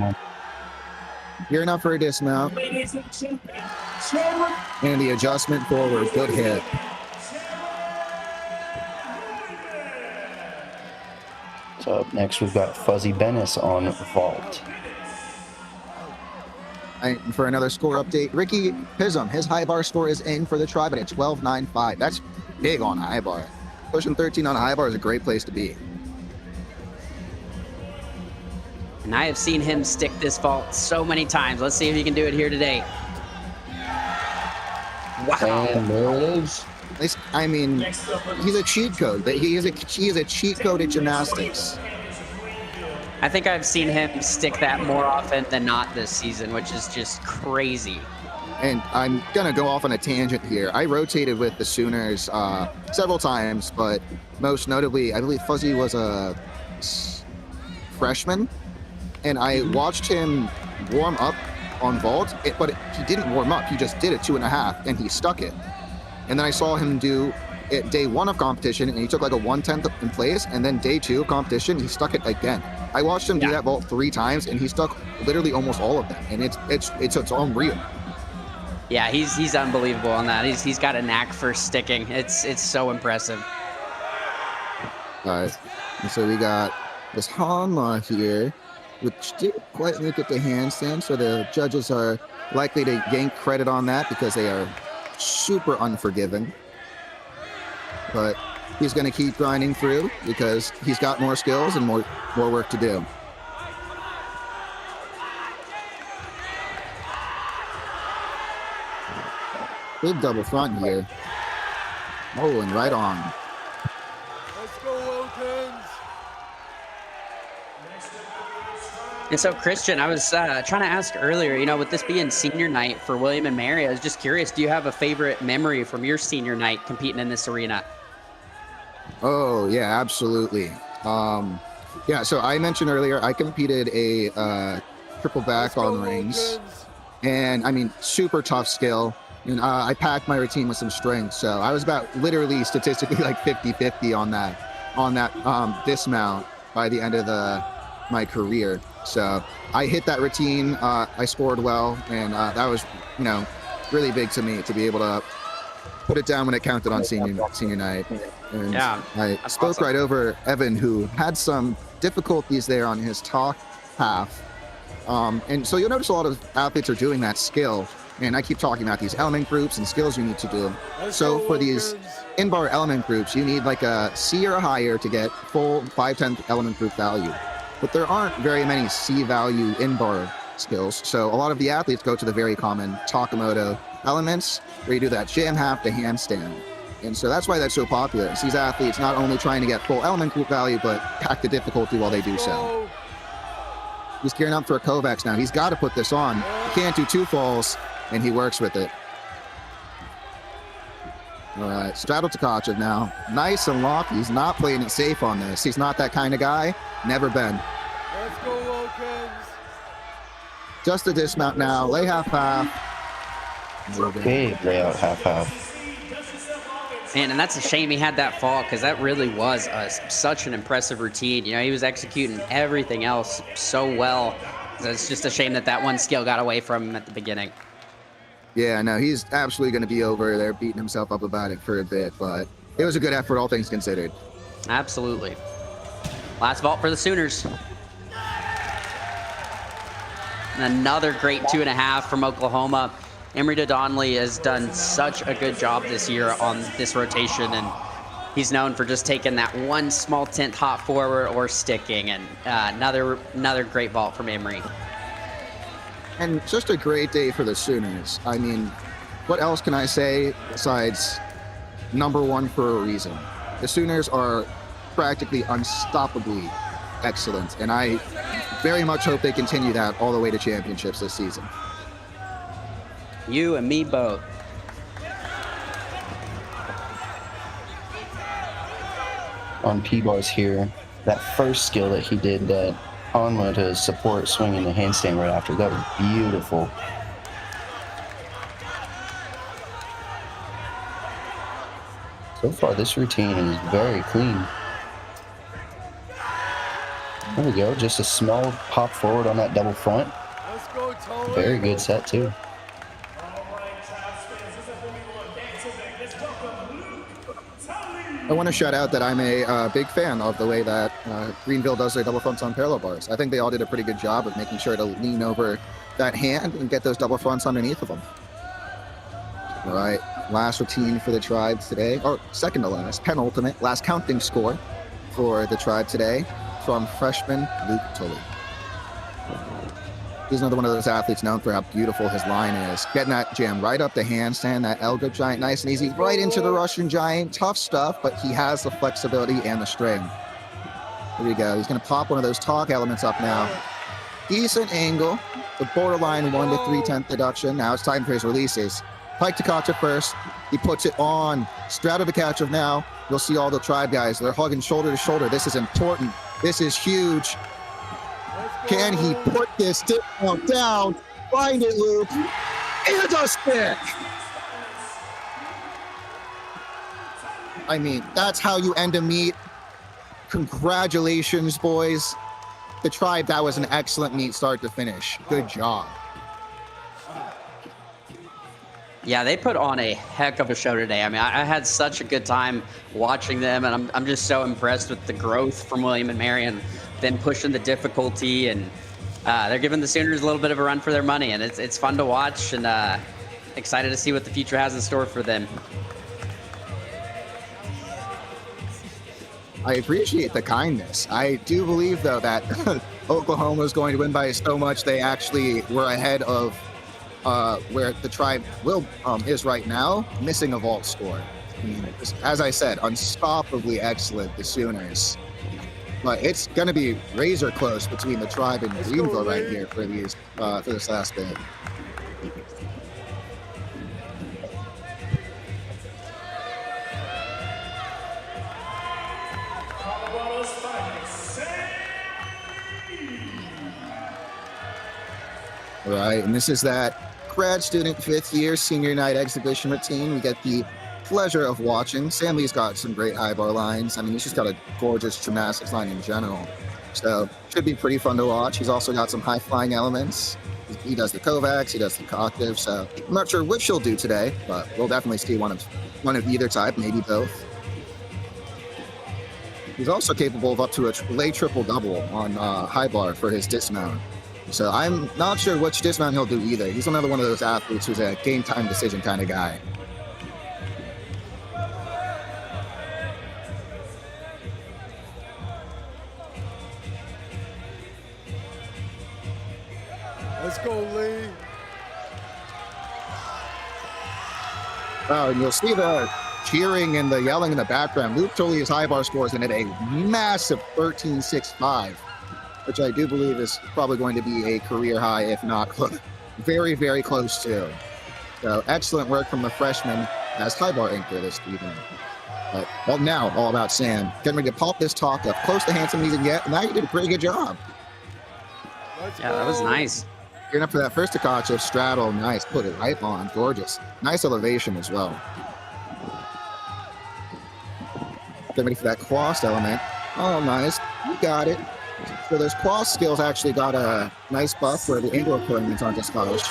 Gear enough for a dismount. And the adjustment forward, good hit. So up next, we've got Fuzzy Bennis on vault. And for another score update, Ricky Pism, his high bar score is in for the try, but at 12.95. That's big on high bar. Pushing 13 on high bar is a great place to be. And I have seen him stick this vault so many times. Let's see if he can do it here today. Wow. And there it is. At least, I mean, he's a cheat code. He is a cheat code at gymnastics. I think I've seen him stick that more often than not this season, which is just crazy. And I'm gonna go off on a tangent here. I rotated with the Sooners several times, but most notably, I believe Fuzzy was a freshman, and I watched him warm up on vault, but he didn't warm up. He just did it 2.5, and he stuck it. And then I saw him do it day 1 of competition, and he took like a 1/10 in place, and then day 2 of competition, he stuck it again. I watched him do that vault 3 times, and he stuck literally almost all of them, and it's unreal. Yeah, he's unbelievable on that. He's got a knack for sticking. It's so impressive. And so we got this Hanma here, which didn't quite make it to handstand, so the judges are likely to gain credit on that because they are super unforgiving. But he's going to keep grinding through because he's got more skills and more work to do. Big double front here. Oh, and right on. Let's go, Wilkins. And so, Christian, I was trying to ask earlier, with this being senior night for William and Mary, I was just curious, do you have a favorite memory from your senior night competing in this arena? Oh, yeah, absolutely. Yeah, so I mentioned earlier, I competed a triple back on rings. And, I mean, super tough skill. And I packed my routine with some strength. So I was about literally statistically like 50-50 on that dismount by the end of my career. So I hit that routine. I scored well, and that was, really big to me to be able to put it down when it counted on senior night. And Yeah, I spoke awesome. right over Evan, who had some difficulties there on his top half. And so you'll notice a lot of athletes are doing that skill. And I keep talking about these element groups and skills you need to do. So for these in-bar element groups, you need like a C or a higher to get full 5/10 element group value. But there aren't very many C value in-bar skills. So a lot of the athletes go to the very common Takamoto elements where you do that jam half to handstand. And so that's why that's so popular. It's these athletes not only trying to get full element group value, but pack the difficulty while they do so. He's gearing up for a Kovacs now. He's got to put this on. He can't do 2 falls, and he works with it. All right, straddle Tkachev now. Nice and locked. He's not playing it safe on this. He's not that kind of guy. Never been. Let's go, Wilkins. Just a dismount now. Lay half-half. Big layout half-half. Man, and that's a shame he had that fall because that really was such an impressive routine. He was executing everything else so well. It's just a shame that one skill got away from him at the beginning. Yeah, no, he's absolutely going to be over there beating himself up about it for a bit, but it was a good effort, all things considered. Absolutely. Last vault for the Sooners. And another great 2.5 from Oklahoma. Emery Donnelly has done such a good job this year on this rotation, and he's known for just taking that one small 10th hop forward or sticking, and another great vault from Emery. And just a great day for the Sooners. I mean, what else can I say besides number 1 for a reason? The Sooners are practically unstoppably excellent, and I very much hope they continue that all the way to championships this season. You and me both. on P-bars here. That first skill that he did, that Hanma to support swinging the handstand right after, that was beautiful. So far, this routine is very clean. There we go, just a small pop forward on that double front. Let's go, Tony. Very good set, too. I want to shout out that I'm a big fan of the way that Greenville does their double fronts on parallel bars. I think they all did a pretty good job of making sure to lean over that hand and get those double fronts underneath of them. All right, last routine for the Tribe today, or second to last, penultimate, last counting score for the Tribe today from freshman Luke Tully. He's another one of those athletes known for how beautiful his line is. Getting that jam right up the handstand, that elbow giant, nice and easy, right into the Russian giant. Tough stuff, but he has the flexibility and the strength. Here we go. He's going to pop one of those talk elements up now. Decent angle, the borderline 1 to 3/10 deduction. Now it's time for his releases. Pike to Kacha first. He puts it on. Straddle to Kacha now. You'll see all the Tribe guys. They're hugging shoulder to shoulder. This is important. This is huge. Can he put this down? Find it, Luke. And a stick. I mean, that's how you end a meet. Congratulations, boys. The Tribe, that was an excellent meet start to finish. Good job. Yeah, they put on a heck of a show today. I mean, I had such a good time watching them, and I'm just so impressed with the growth from William and Mary and them pushing the difficulty, and they're giving the Sooners a little bit of a run for their money, and it's fun to watch, and excited to see what the future has in store for them. I appreciate the kindness. I do believe, though, that Oklahoma is going to win by so much they actually were ahead of where the Tribe is right now, missing a vault score. I mean, as I said, unstoppably excellent, the Sooners. But it's going to be razor close between the Tribe and Greenville right here for this last bit. All right, and this is that grad student 5th year senior night exhibition routine. We get the pleasure of watching. Sam Lee's got some great high bar lines. I mean, he's just got a gorgeous gymnastics line in general. So should be pretty fun to watch. He's also got some high flying elements. He does the Kovacs, he does the Coctive. So I'm not sure which he'll do today, but we'll definitely see one of either type, maybe both. He's also capable of up to a lay triple double on high bar for his dismount. So I'm not sure which dismount he'll do either. He's another one of those athletes who's a game time decision kind of guy. Let's go, Lee. Oh, and you'll see the cheering and the yelling in the background. Luke Tully's high bar scores in at a massive 13.65, which I do believe is probably going to be a career high, if not very, very close to. So excellent work from the freshman as high bar anchor this evening. But well, now all about Sam. Getting ready to pop this talk up close to handsome as he can get, and now you did a pretty good job. Yeah, that was nice. Gearing up for that first Takachev straddle, nice, put it right on, gorgeous. Nice elevation as well. Getting ready for that cross element. Oh, nice, you got it. So those cross skills actually got a nice buff where the angle equipment's on just polished.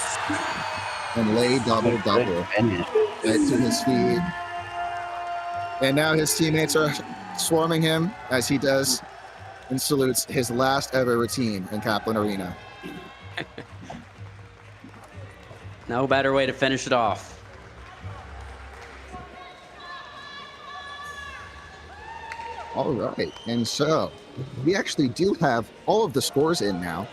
And lay double, right to his feet. And now his teammates are swarming him as he does and salutes his last ever routine in Kaplan Arena. No better way to finish it off. All right, and so we actually do have all of the scores in now.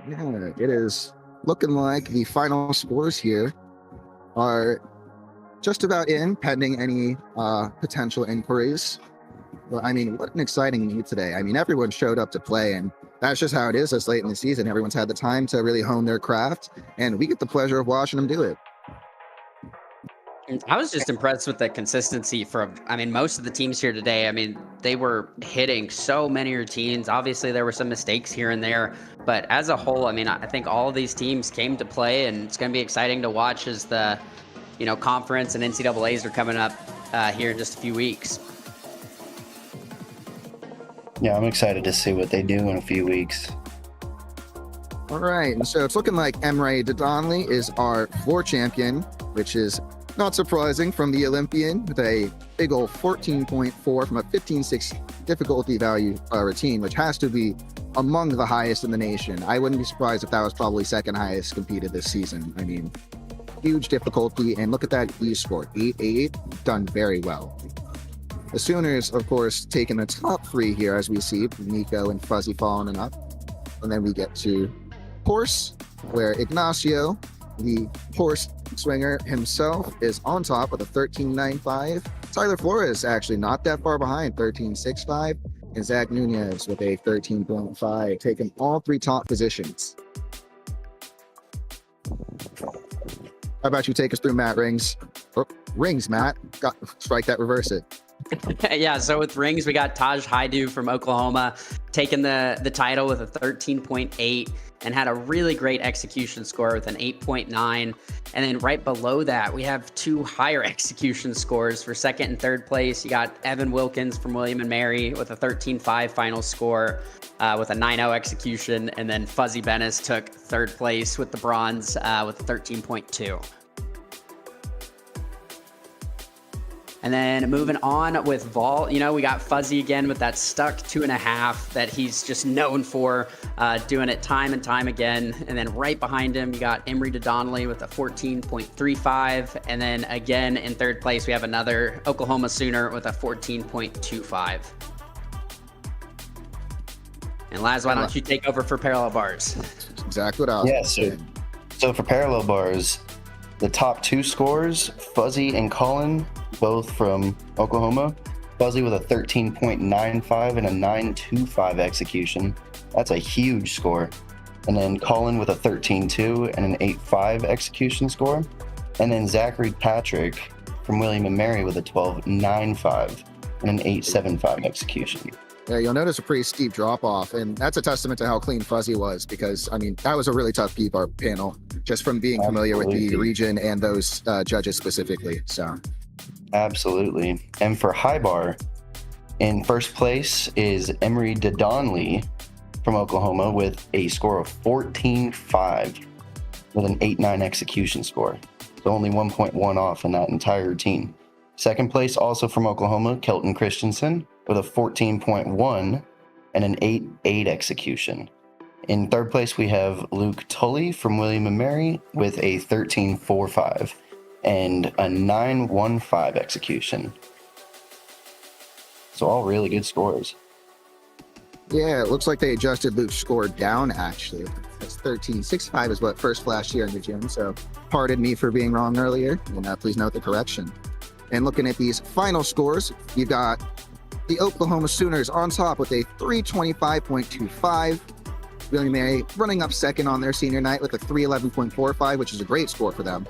Yeah, it is looking like the final scores here are just about in, pending any potential inquiries. Well, I mean, what an exciting meet today. I mean, everyone showed up to play, and that's just how it is this late in the season. Everyone's had the time to really hone their craft, and we get the pleasure of watching them do it. I was just impressed with the consistency from, I mean, most of the teams here today. I mean, they were hitting so many routines. Obviously, there were some mistakes here and there, but as a whole, I mean, I think all of these teams came to play, and it's going to be exciting to watch as the, conference and NCAAs are coming up here in just a few weeks. Yeah, I'm excited to see what they do in a few weeks. All right, so it's looking like Emre Dodonley is our floor champion, which is not surprising from the Olympian, with a big old 14.4 from a 15.6 difficulty value routine, which has to be among the highest in the nation. I wouldn't be surprised if that was probably second highest competed this season. I mean, huge difficulty, and look at that E score, 8.8, done very well. The Sooners, of course, taking the top three here, as we see Nico and Fuzzy falling up. And then we get to horse, where Ignacio, the horse swinger himself, is on top with a 13.95. Tyler Flores actually not that far behind, 13.65. And Zach Nunez with a 13.5, taking all three top positions. How about you take us through Matt Rings? Oh, Rings, Matt. Strike that, reverse it. Yeah, so with rings, we got Taj Haidu from Oklahoma taking the title with a 13.8 and had a really great execution score with an 8.9. And then right below that, we have two higher execution scores for second and third place. You got Evan Wilkins from William & Mary with a 13.5 final score with a 9.0 execution. And then Fuzzy Bennis took third place with the bronze with a 13.2. And then moving on with vault, we got Fuzzy again with that stuck 2.5 that he's just known for, doing it time and time again. And then right behind him, you got Emery Dodonley with a 14.35. And then again in third place, we have another Oklahoma Sooner with a 14.25. And Laz, why don't you take over for parallel bars? That's exactly what I was saying. So for parallel bars, the top two scores, Fuzzy and Colin, both from Oklahoma. Fuzzy with a 13.95 and a 9.25 execution. That's a huge score. And then Colin with a 13.2 and an 8.5 execution score. And then Zachary Patrick from William & Mary with a 12.95 and an 8.75 execution. Yeah, you'll notice a pretty steep drop off, and that's a testament to how clean Fuzzy was, because I mean, that was a really tough P-bar panel, just from being familiar with the region and those judges specifically. So absolutely. And for high bar, in first place is Emery Dodonley from Oklahoma with a score of 14.5 with an 8.9 execution score. So only 1.1 off in that entire routine. Second place, also from Oklahoma, Kelton Christensen with a 14.1 and an 8.8 execution. In third place, we have Luke Tully from William & Mary with a 13.45 and a 9.15 execution. So all really good scores. yeah, it looks like they adjusted Luke's score down, actually. That's 13.65 is what first flashed here in the gym. So pardon me for being wrong earlier, and please note the correction. And looking at these final scores, you've got the Oklahoma Sooners on top with a 325.25. William & Mary running up second on their senior night with a 311.45, which is a great score for them.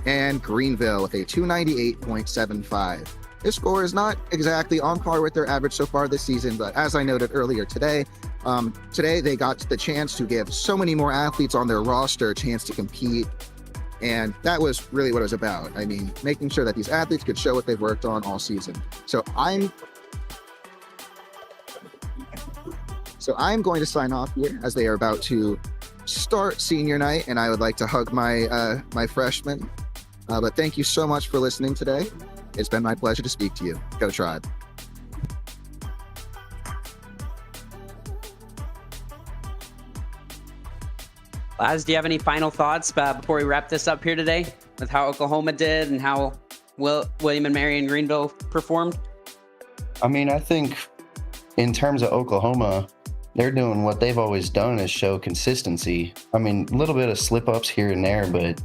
And Greenville with a 298.75. This score is not exactly on par with their average so far this season, but as I noted earlier today, they got the chance to give so many more athletes on their roster a chance to compete. And that was really what it was about. I mean, making sure that these athletes could show what they've worked on all season. So I'm going to sign off here as they are about to start senior night, and I would like to hug my my freshmen. But thank you so much for listening today. It's been my pleasure to speak to you. Go Tribe. Laz, do you have any final thoughts before we wrap this up here today with how Oklahoma did and how William & Mary and Greenville performed? I mean, I think in terms of Oklahoma, they're doing what they've always done is show consistency. I mean, a little bit of slip-ups here and there, but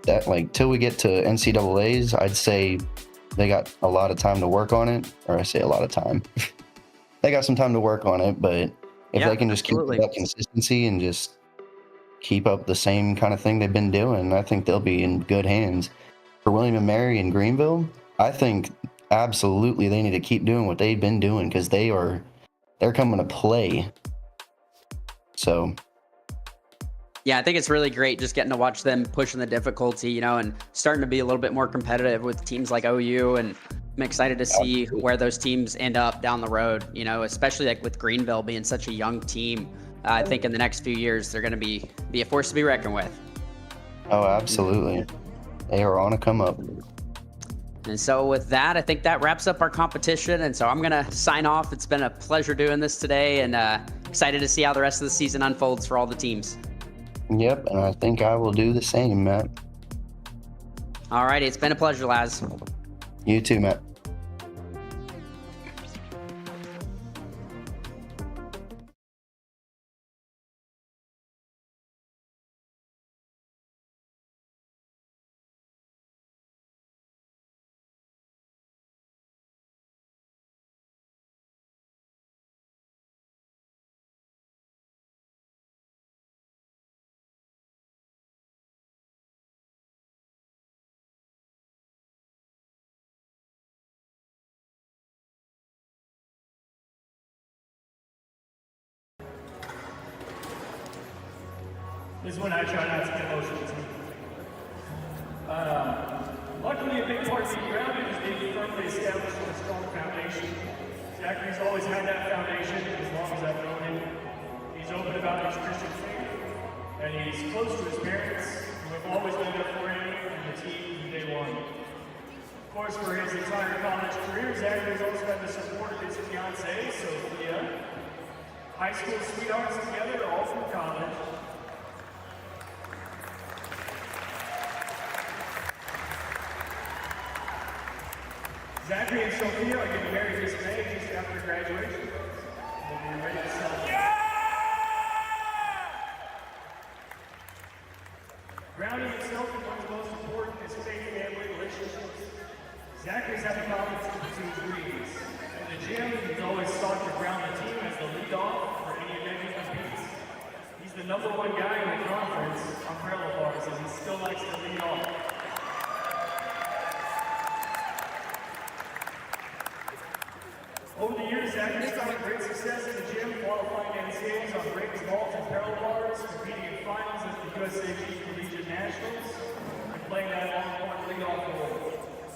that, like, till we get to NCAAs, I'd say they got a lot of time to work on it. Or I say a lot of time. They got some time to work on it, but if Yeah, they can just absolutely. keep that consistency and just keep up the same kind of thing they've been doing, I think they'll be in good hands. For William and Mary in Greenville, I think absolutely they need to keep doing what they've been doing, because they're coming to play. So Yeah, I think it's really great just getting to watch them pushing the difficulty, you know, and starting to be a little bit more competitive with teams like OU. And I'm excited to see where those teams end up down the road, you know, especially like with Greenville being such a young team. I think in the next few years, they're going to be a force to be reckoned with. oh, absolutely, they are on a come up. And so with that, I think that wraps up our competition. And so I'm going to sign off. It's been a pleasure doing this today, and excited to see how the rest of the season unfolds for all the teams. Yep, and I think I will do the same, Matt. All righty. It's been a pleasure, Laz. You too, Matt. This is when I try not to get emotional. Luckily, a big part of the grounding is being firmly established on a strong foundation. Zachary's always had that foundation as long as I've known him. He's open about his Christian faith, and he's close to his parents, who have always been there for him and the team from day one. Of course, for his entire college career, Zachary's always been the support of his fiancée, Sophia. High school sweethearts together, all through college. Zachary and Sophia are getting married this May, just after graduation. They'll be ready to celebrate. Grounding itself is one of the most important is faith-family relationships. Zachary's had the confidence to pursue his dreams. In the gym, he's always sought to ground the team as the lead-off for any event he competes. He's the #1 guy in the conference on parallel bars, and he still likes to lead off. Over the years, Zachary's found great success in the gym, qualifying NCAAs on breaks, vaults, and parallel bars, competing in finals at the USAG Collegiate Nationals, and playing that long-point leadoff role.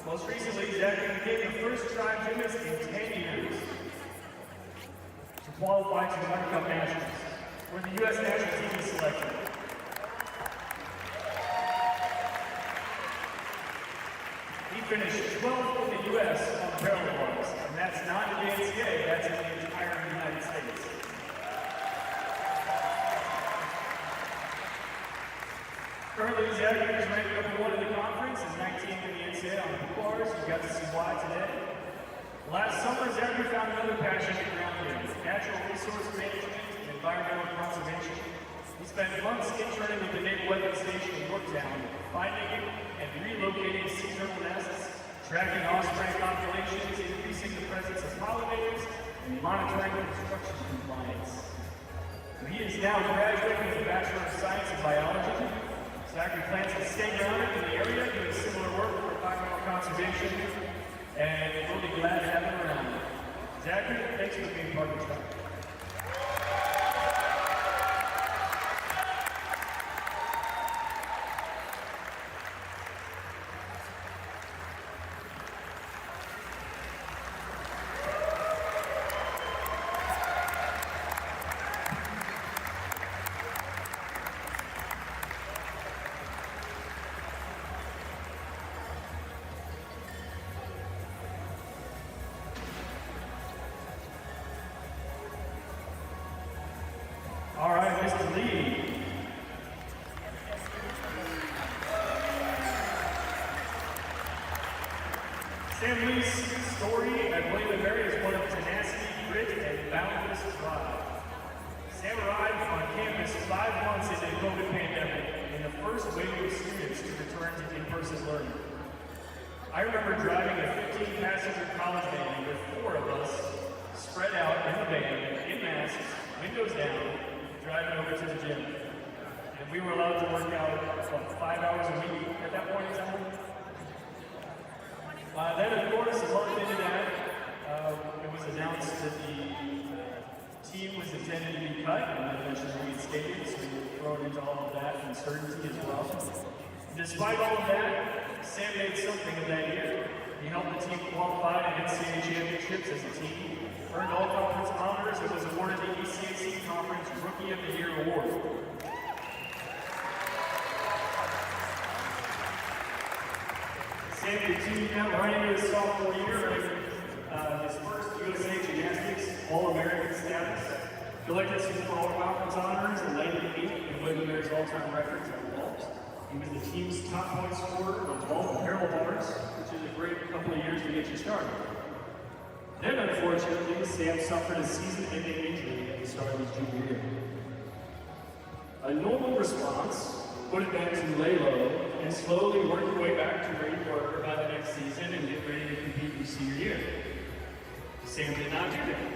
Most recently, Zachary became the first tribe gymnast in 10 years to qualify to the Winter Cup Nationals, where the U.S. national team is selected. He finished 12th in the U.S. on parallel bars, and that's not in the NCAA, that's in the entire United States. Currently, Zachary is ranked #1 in the conference and 19th in the NCAA on pool bars. You got to see why today. Last summer, Zachary found another passion to ground him: natural resource management and environmental conservation. He spent months interning with the Naval Weapons Station in Yorktown, finding and relocating sea turtle nests, tracking osprey populations, increasing the presence of pollinators, and monitoring construction compliance. He is now graduating with a Bachelor of Science in Biology. Zachary plans to stay grounded in the area, doing similar work for environmental conservation, and we'll be glad to have him around. Zachary, thanks for being part of the tribe. All right, Mr. Lee. Sam Lee's story at William & Mary is one of tenacity, grit, and boundless drive. Sam arrived on campus 5 months into the COVID pandemic and the first wave of students to return return to in-person learning. I remember driving a 15-passenger college van with 4 of us spread out in the van, in masks, windows down, driving over to the gym. And we were allowed to work out, 5 hours a week at that point in time. Then, of course, a month into that, it was announced that the team was intended to be cut and eventually reinstated, so we were thrown into all of that uncertainty as well. Despite all of that, Sam made something of that year. He helped the team qualify to NCAA championships as a team, earned all conference honors, and was awarded the ECAC Conference Rookie of the Year award. Sam continued now right into his sophomore year, his first USA Gymnastics All-American status, collected some all-conference honors, and led the 8th in William Mary's all-time records at vault. He was the team's top point scorer on vault and barrel bars, which is a great couple of years to get you started. Then, unfortunately, Sam suffered a season-ending injury at the start of his junior year. A normal response would have been to lay low and slowly work your way back to where you were by the next season and get ready to compete your senior year. Sam did not do that.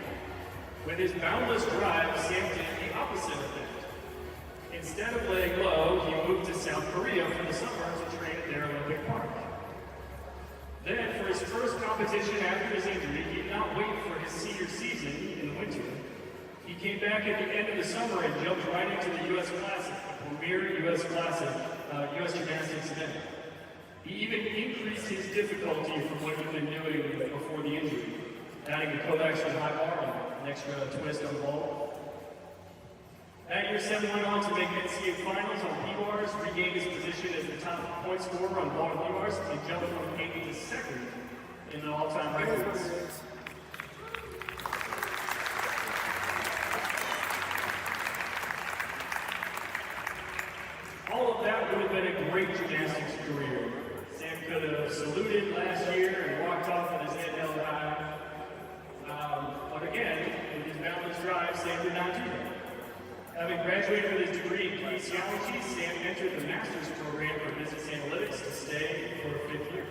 With his boundless drive, Sam did the opposite of that. Instead of laying low, he moved to South Korea for the summer to train at their Olympic Park. Then, for his first competition after his injury, he did not wait for his senior season in the winter. He came back at the end of the summer and jumped right into the U.S. Classic, the premier U.S. Classic, U.S. Gymnastics event. He even increased his difficulty from what he'd been doing before the injury, adding a co-action high bar and an extra twist on the ball. That year, Sam went on to make NCAA finals on B-bars, regained his position as the top point scorer on ball and B-bars, and jumped from 8th to 2nd in the all-time records. All of that would have been a great gymnastics career. Sam could have saluted last year and walked off with his head held high. But again, with his boundless drive, Sam did not do that. Having graduated with his degree in kinesiology, Sam entered the master's program for business analytics to stay for a 5th year.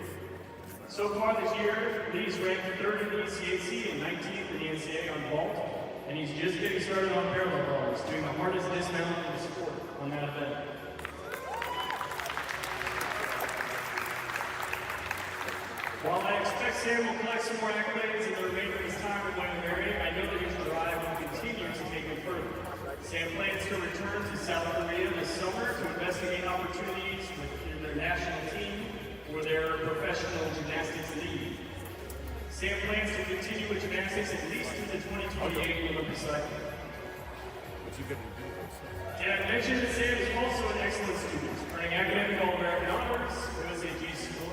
So far this year, he's ranked 3rd in the ECAC and 19th in the NCAA on vault, and he's just getting started on parallel bars, doing the hardest dismount in the sport on that event. While I expect Sam will collect some more accolades in the remainder of his time at William Mary, I know that his drive will continue to take him further. Sam plans to return to South Korea this summer to investigate opportunities within their national team or their professional gymnastics league. Sam plans to continue with gymnastics at least through the 2028 Olympic cycle. And I mentioned that Sam is also an excellent student, earning academic All-American honors, USAG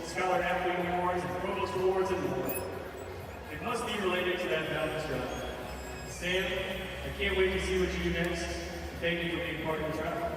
Scholar Athlete Awards, and Provost Awards, and more. It must be related to that boundless drive. Sam, I can't wait to see what you do next. Thank you for being part of the trial.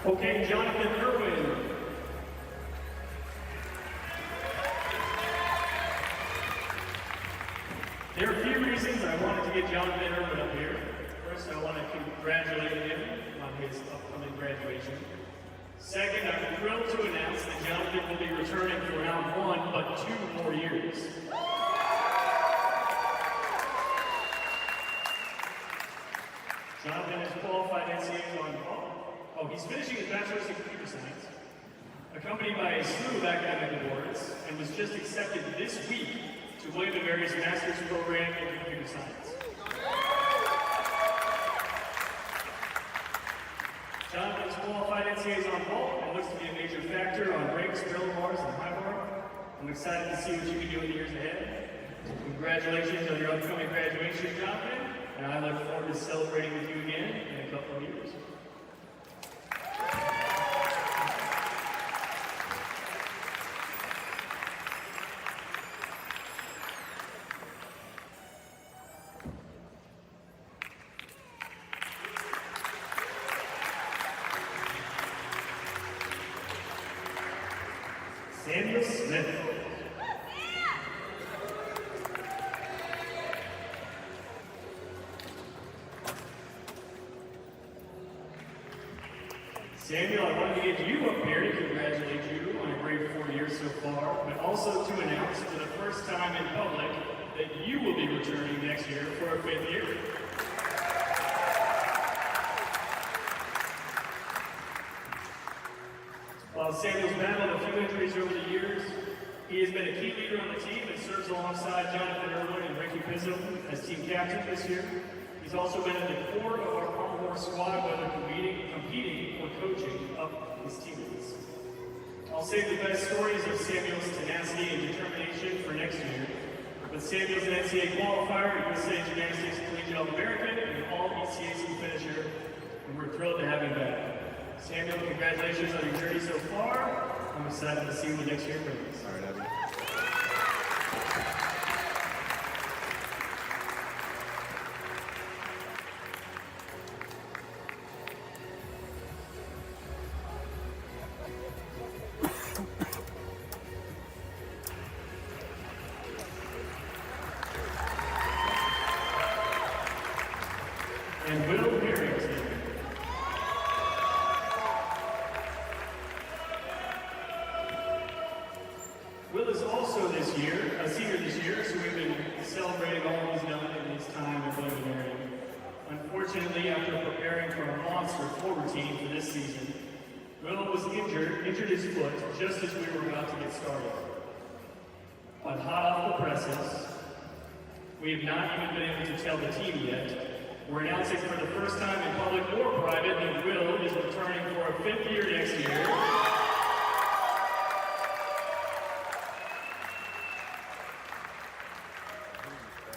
Okay, Jonathan Irwin. There are a few reasons I wanted to get Jonathan Irwin up here. First, I want to congratulate him on his upcoming graduation. Second, I'm thrilled to announce that Jonathan will be returning for round 1, but 2 more years. Jonathan is qualified NCAA on he's finishing his bachelor's in computer science, accompanied by a slew of academic awards, and was just accepted this week to William & Mary's master's program in computer science. Jonathan's qualified NCAAs on vault and looks to be a major factor on breaks, barrel bars, and high bar. I'm excited to see what you can do in the years ahead. Congratulations on your upcoming graduation, Jonathan, and I look forward to celebrating with you again in a couple of years. Samuel Smith. Samuel, I wanted to get you up here to congratulate you on a great 4 years so far, but also to announce for the first time in public that you will be returning next year for a 5th year. While Samuel's battled a few injuries over the years, he has been a key leader on the team and serves alongside Jonathan Irwin and Ricky Pizzo as team captain this year. He's also been at the core of our Pommel squad, whether competing or coaching up his teammates. I'll save the best stories of Samuel's tenacity and determination for next year. But Samuel's an NCAA qualifier, USA Gymnastics Collegiate All-American, and All-ECAC finisher, and we're thrilled to have him back. Samuel, congratulations on your journey so far. I'm excited to see what next year brings. All right, Abby. And Will Harrington. Will is also a senior this year, so we've been celebrating all he's done in his time at William & Mary. Unfortunately, after preparing for a monster full routine for this season, Will was injured his foot just as we were about to get started. But hot off the presses, we have not even been able to tell the team yet. We're announcing for the first time in public or private that Will is returning for a 5th year next year.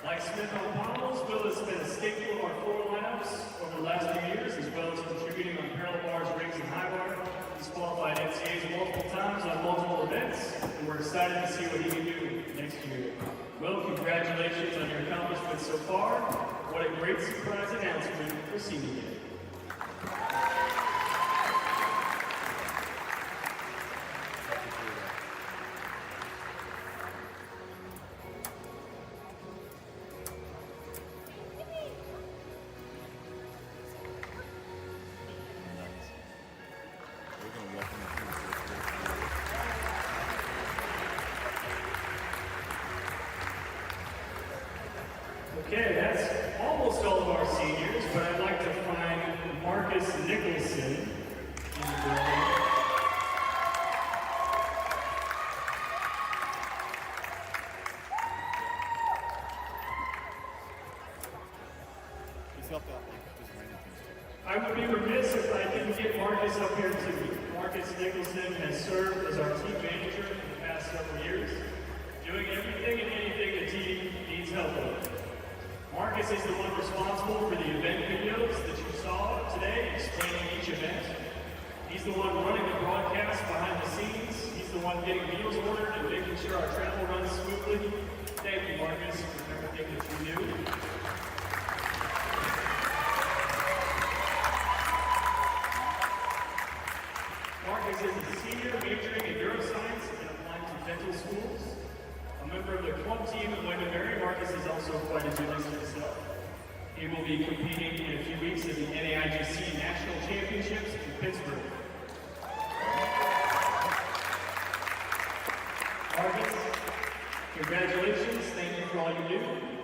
Like Smith on Pommels, Will has been a staple of our floor lineups over the last few years, as well as contributing on parallel bars, rings, and high bar. He's qualified NCAAs multiple times on multiple events, and we're excited to see what he can do next year. Will, congratulations on your accomplishments so far. What a great surprise announcement for senior day. Okay, that's almost all of our seniors, but I'd like to find Marcus Nicholson in the building. I would be remiss if I didn't get Marcus up here too. Marcus Nicholson has served as our team manager for the past several years, doing everything and anything the team needs help with. Marcus is the one responsible for the event videos that you saw today, explaining each event. He's the one running the broadcast behind the scenes. He's the one getting meals ordered and making sure our travel runs smoothly. Thank you, Marcus, for everything that you do. Marcus is a senior majoring in neuroscience and applying to dental schools. A member of the club team at William & Mary, Marcus is also quite a gymnast himself. He will be competing in a few weeks at the NAIGC National Championships in Pittsburgh. Marcus, congratulations, thank you for all you do,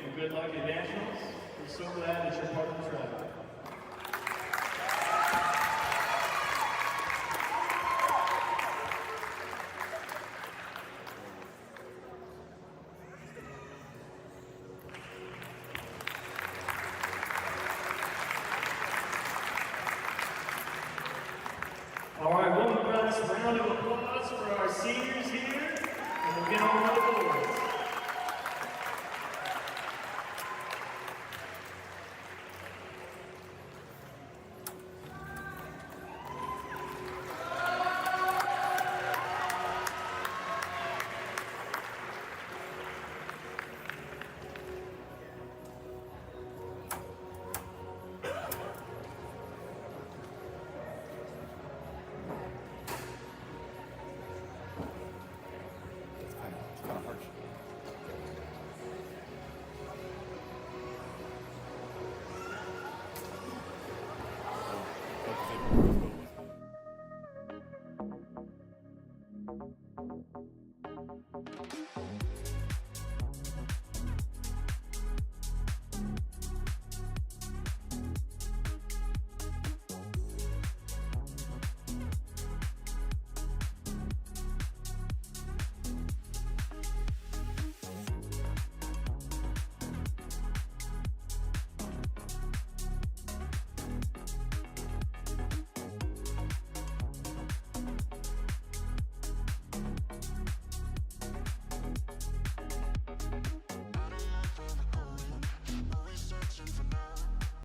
and good luck at Nationals. We're so glad that you're part of the tribe. All right, one last round of applause for our seniors.